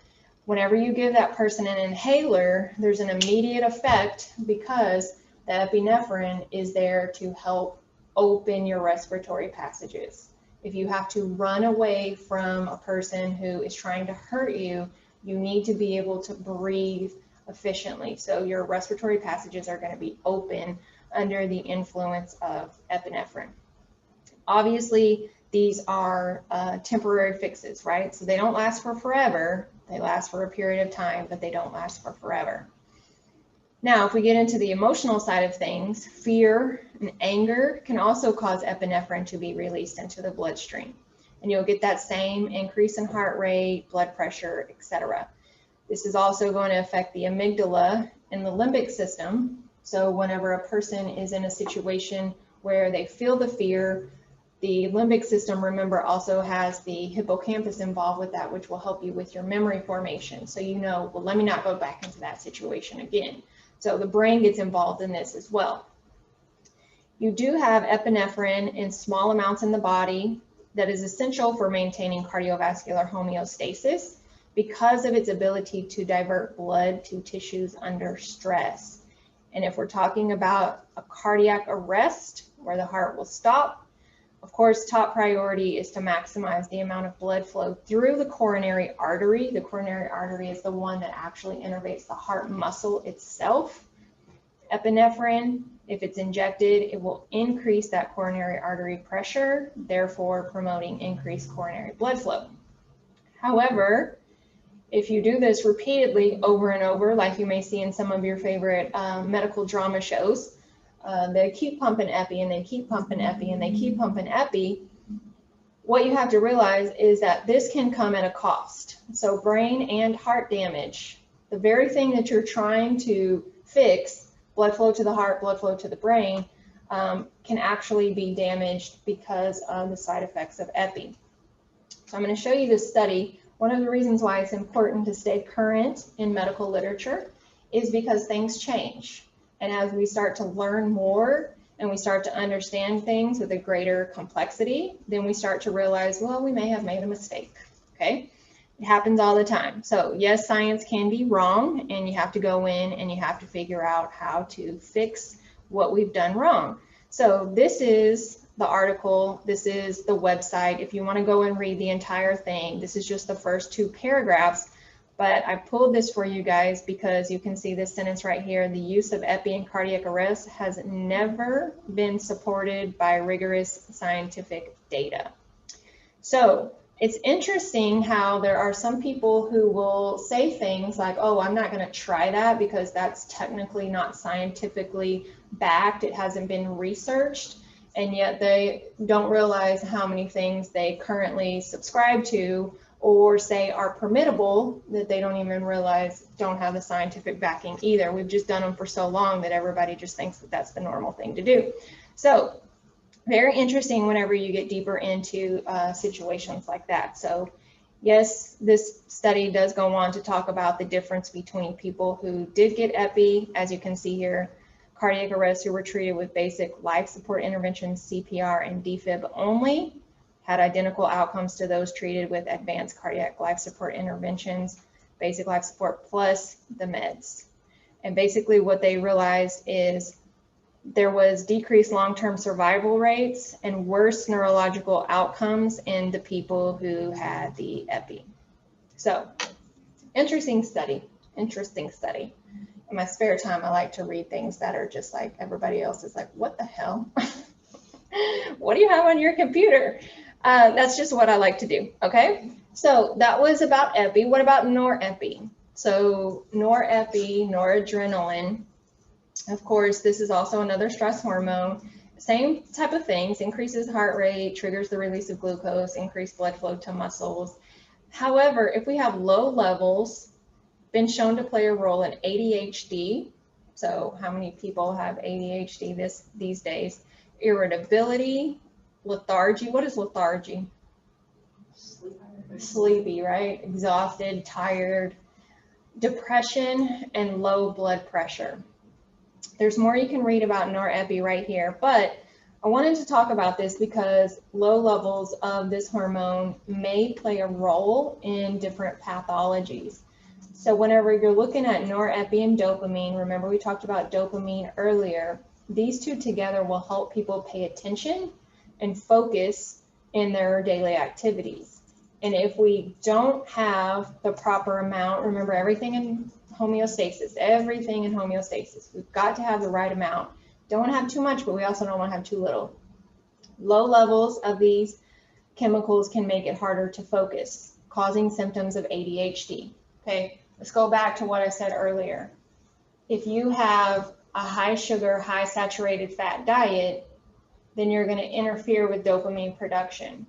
Whenever you give that person an inhaler, there's an immediate effect because the epinephrine is there to help open your respiratory passages. If you have to run away from a person who is trying to hurt you, you need to be able to breathe efficiently. So your respiratory passages are going to be open under the influence of epinephrine. Obviously, these are temporary fixes, right? So they don't last for forever. They last for a period of time, but they don't last for forever. Now, if we get into the emotional side of things, fear and anger can also cause epinephrine to be released into the bloodstream. And you'll get that same increase in heart rate, blood pressure, etc. This is also going to affect the amygdala and the limbic system. So whenever a person is in a situation where they feel the fear, the limbic system, remember, also has the hippocampus involved with that, which will help you with your memory formation. So you know, well, let me not go back into that situation again. So the brain gets involved in this as well. You do have epinephrine in small amounts in the body that is essential for maintaining cardiovascular homeostasis because of its ability to divert blood to tissues under stress. And if we're talking about a cardiac arrest where the heart will stop, of course, top priority is to maximize the amount of blood flow through the coronary artery. The coronary artery is the one that actually innervates the heart muscle itself. Epinephrine, if it's injected, it will increase that coronary artery pressure, therefore promoting increased coronary blood flow. However, if you do this repeatedly over and over, like you may see in some of your favorite medical drama shows, they keep pumping epi and they keep pumping epi and they keep pumping epi. What you have to realize is that this can come at a cost. So brain and heart damage, the very thing that you're trying to fix, blood flow to the heart, blood flow to the brain, can actually be damaged because of the side effects of epi. So I'm going to show you this study. One of the reasons why it's important to stay current in medical literature is because things change. And as we start to learn more and we start to understand things with a greater complexity, then we start to realize, well, we may have made a mistake, okay? It happens all the time. So yes, science can be wrong, and you have to go in and you have to figure out how to fix what we've done wrong. So this is the article, this is the website. If you want to go and read the entire thing, this is just the first 2 paragraphs. But I pulled this for you guys because you can see this sentence right here. The use of epi in cardiac arrest has never been supported by rigorous scientific data. So it's interesting how there are some people who will say things like, oh, I'm not going to try that because that's technically not scientifically backed. It hasn't been researched. And yet they don't realize how many things they currently subscribe to or say are permittable that they don't even realize don't have the scientific backing either. We've just done them for so long that everybody just thinks that that's the normal thing to do. So very interesting whenever you get deeper into situations like that. So yes, this study does go on to talk about the difference between people who did get epi, as you can see here, cardiac arrest who were treated with basic life support interventions, CPR and defib only, had identical outcomes to those treated with advanced cardiac life support interventions, basic life support plus the meds. And basically what they realized is there was decreased long-term survival rates and worse neurological outcomes in the people who had the epi. So, interesting study. In my spare time, I like to read things that are just like everybody else is like, what the hell? What do you have on your computer? That's just what I like to do, okay? So that was about epi. What about norepi? So norepi, noradrenaline, of course, this is also another stress hormone. Same type of things, increases heart rate, triggers the release of glucose, increased blood flow to muscles. However, if we have low levels, been shown to play a role in ADHD. So how many people have ADHD these days? Irritability, lethargy. What is lethargy? Sleepy, right? Exhausted, tired, depression, and low blood pressure. There's more you can read about norepi right here, but I wanted to talk about this because low levels of this hormone may play a role in different pathologies. So whenever you're looking at norepi and dopamine, remember we talked about dopamine earlier, these two together will help people pay attention and focus in their daily activities. And if we don't have the proper amount, remember everything in homeostasis, we've got to have the right amount. Don't have too much, but we also don't want to have too little. Low levels of these chemicals can make it harder to focus, causing symptoms of ADHD. Okay, let's go back to what I said earlier. If you have a high sugar, high saturated fat diet, then you're going to interfere with dopamine production.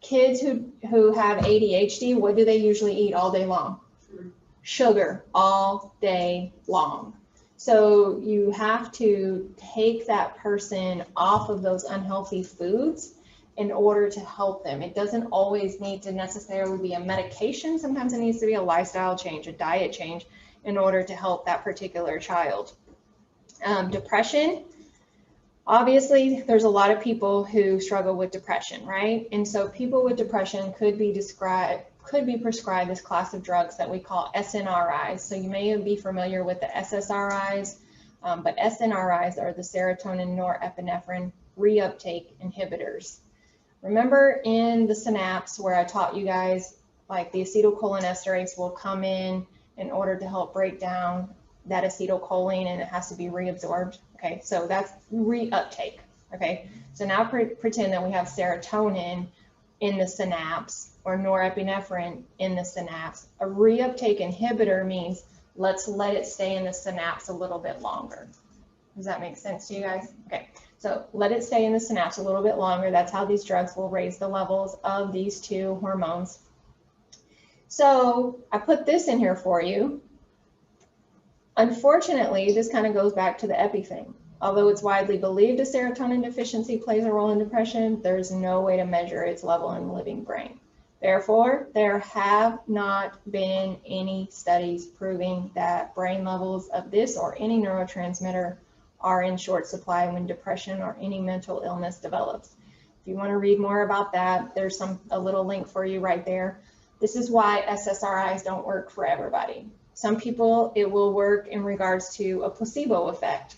Kids who have ADHD, what do they usually eat all day long? Sugar all day long. So you have to take that person off of those unhealthy foods in order to help them. It doesn't always need to necessarily be a medication. Sometimes it needs to be a lifestyle change, a diet change in order to help that particular child. Depression. Obviously, there's a lot of people who struggle with depression, right? And so people with depression could be prescribed this class of drugs that we call SNRIs. So you may be familiar with the SSRIs, but SNRIs are the serotonin norepinephrine reuptake inhibitors. Remember in the synapse where I taught you guys, like the acetylcholinesterase will come in order to help break down that acetylcholine and it has to be reabsorbed. Okay, so that's reuptake. Okay, so now pretend that we have serotonin in the synapse or norepinephrine in the synapse. A reuptake inhibitor means let's let it stay in the synapse a little bit longer. Does that make sense to you guys? Okay, so let it stay in the synapse a little bit longer. That's how these drugs will raise the levels of these two hormones. So I put this in here for you. Unfortunately, this kind of goes back to the epi thing. Although it's widely believed a serotonin deficiency plays a role in depression, there's no way to measure its level in the living brain. Therefore, there have not been any studies proving that brain levels of this or any neurotransmitter are in short supply when depression or any mental illness develops. If you want to read more about that, there's a little link for you right there. This is why SSRIs don't work for everybody. Some people, it will work in regards to a placebo effect.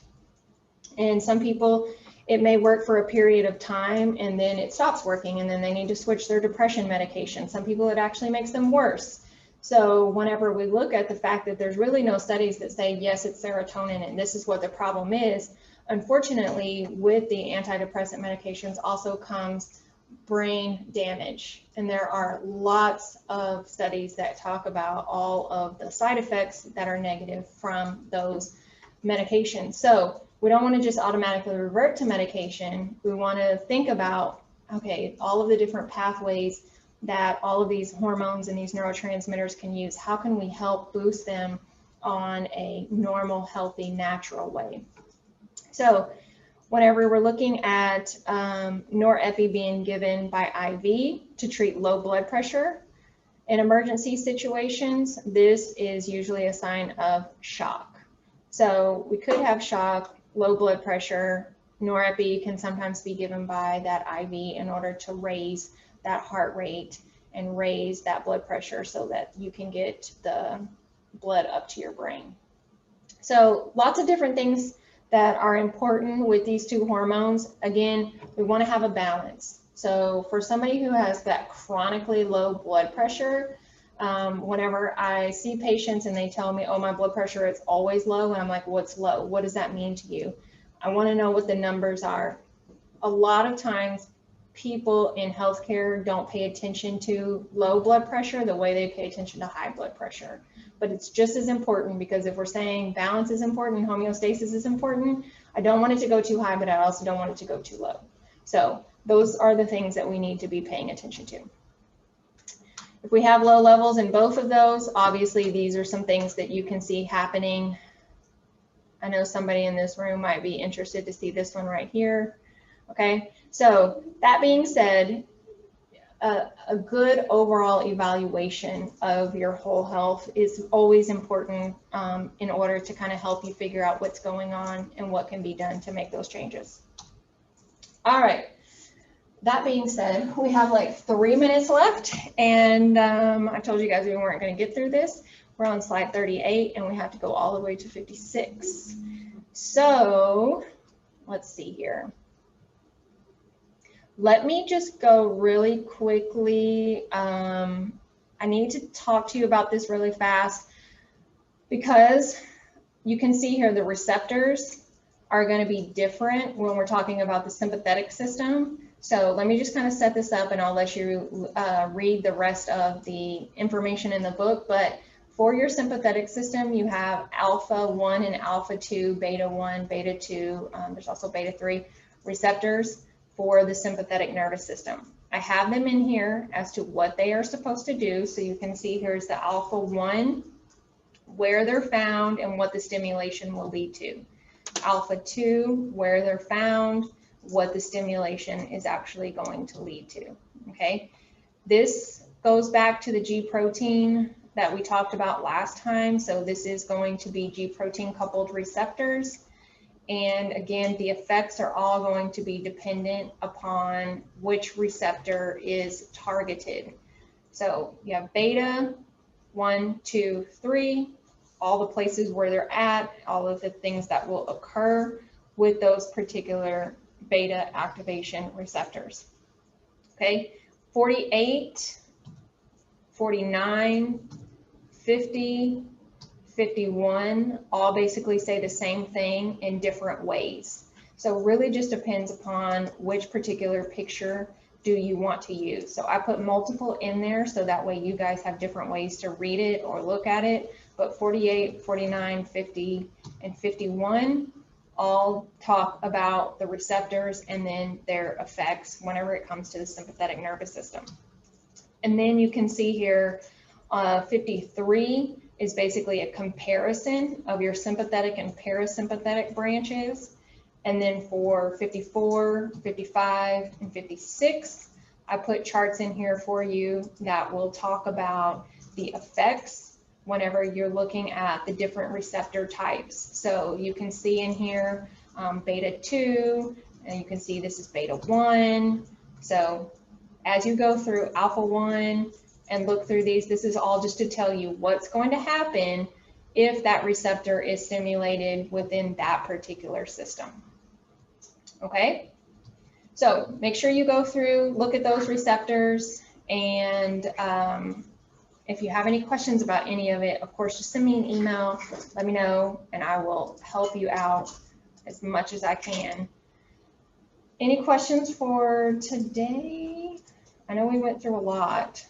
And some people, it may work for a period of time and then it stops working and then they need to switch their depression medication. Some people, it actually makes them worse. So whenever we look at the fact that there's really no studies that say, yes, it's serotonin and this is what the problem is, unfortunately, with the antidepressant medications also comes brain damage. And there are lots of studies that talk about all of the side effects that are negative from those medications. So we don't want to just automatically revert to medication. We want to think about, okay, all of the different pathways that all of these hormones and these neurotransmitters can use. How can we help boost them on a normal, healthy, natural way? So whenever we're looking at norepi being given by IV to treat low blood pressure, in emergency situations, this is usually a sign of shock. So we could have shock, low blood pressure. Norepi can sometimes be given by that IV in order to raise that heart rate and raise that blood pressure so that you can get the blood up to your brain. So lots of different things that are important with these two hormones. Again, we want to have a balance. So for somebody who has that chronically low blood pressure, whenever I see patients and they tell me, oh, my blood pressure is always low, and I'm like, what's low? What does that mean to you? I want to know what the numbers are. A lot of times people in healthcare don't pay attention to low blood pressure the way they pay attention to high blood pressure. But it's just as important, because if we're saying balance is important, homeostasis is important, I don't want it to go too high, but I also don't want it to go too low. So those are the things that we need to be paying attention to. If we have low levels in both of those, obviously these are some things that you can see happening. I know somebody in this room might be interested to see this one right here. Okay, so that being said, a good overall evaluation of your whole health is always important in order to kind of help you figure out what's going on and what can be done to make those changes. All right. That being said, we have like 3 minutes left, and I told you guys we weren't going to get through this. We're on slide 38, and we have to go all the way to 56. So let's see here. Let me just go really quickly. I need to talk to you about this really fast, because you can see here the receptors are going to be different when we're talking about the sympathetic system. So let me just kind of set this up, and I'll let you read the rest of the information in the book. But for your sympathetic system, you have alpha 1 and alpha 2, beta 1, beta 2. There's also beta 3 receptors for the sympathetic nervous system. I have them in here as to what they are supposed to do. So you can see here's the alpha 1, where they're found and what the stimulation will lead to. Alpha 2, where they're found, what the stimulation is actually going to lead to. Okay, this goes back to the G protein that we talked about last time. So this is going to be G protein coupled receptors. And again, the effects are all going to be dependent upon which receptor is targeted. So you have beta, 1, 2, 3, all the places where they're at, all of the things that will occur with those particular beta activation receptors. Okay, 48, 49, 50, 51 all basically say the same thing in different ways. So it really just depends upon which particular picture do you want to use. So I put multiple in there so that way you guys have different ways to read it or look at it. But 48, 49, 50, and 51 all talk about the receptors and then their effects whenever it comes to the sympathetic nervous system. And then you can see here 53 is basically a comparison of your sympathetic and parasympathetic branches. And then for 54, 55, and 56, I put charts in here for you that will talk about the effects whenever you're looking at the different receptor types. So you can see in here beta 2, and you can see this is beta 1. So as you go through alpha 1 and look through these, this is all just to tell you what's going to happen if that receptor is stimulated within that particular system. Okay, so make sure you go through, look at those receptors, and if you have any questions about any of it, of course, just send me an email, let me know, and I will help you out as much as I can. Any questions for today? I know we went through a lot.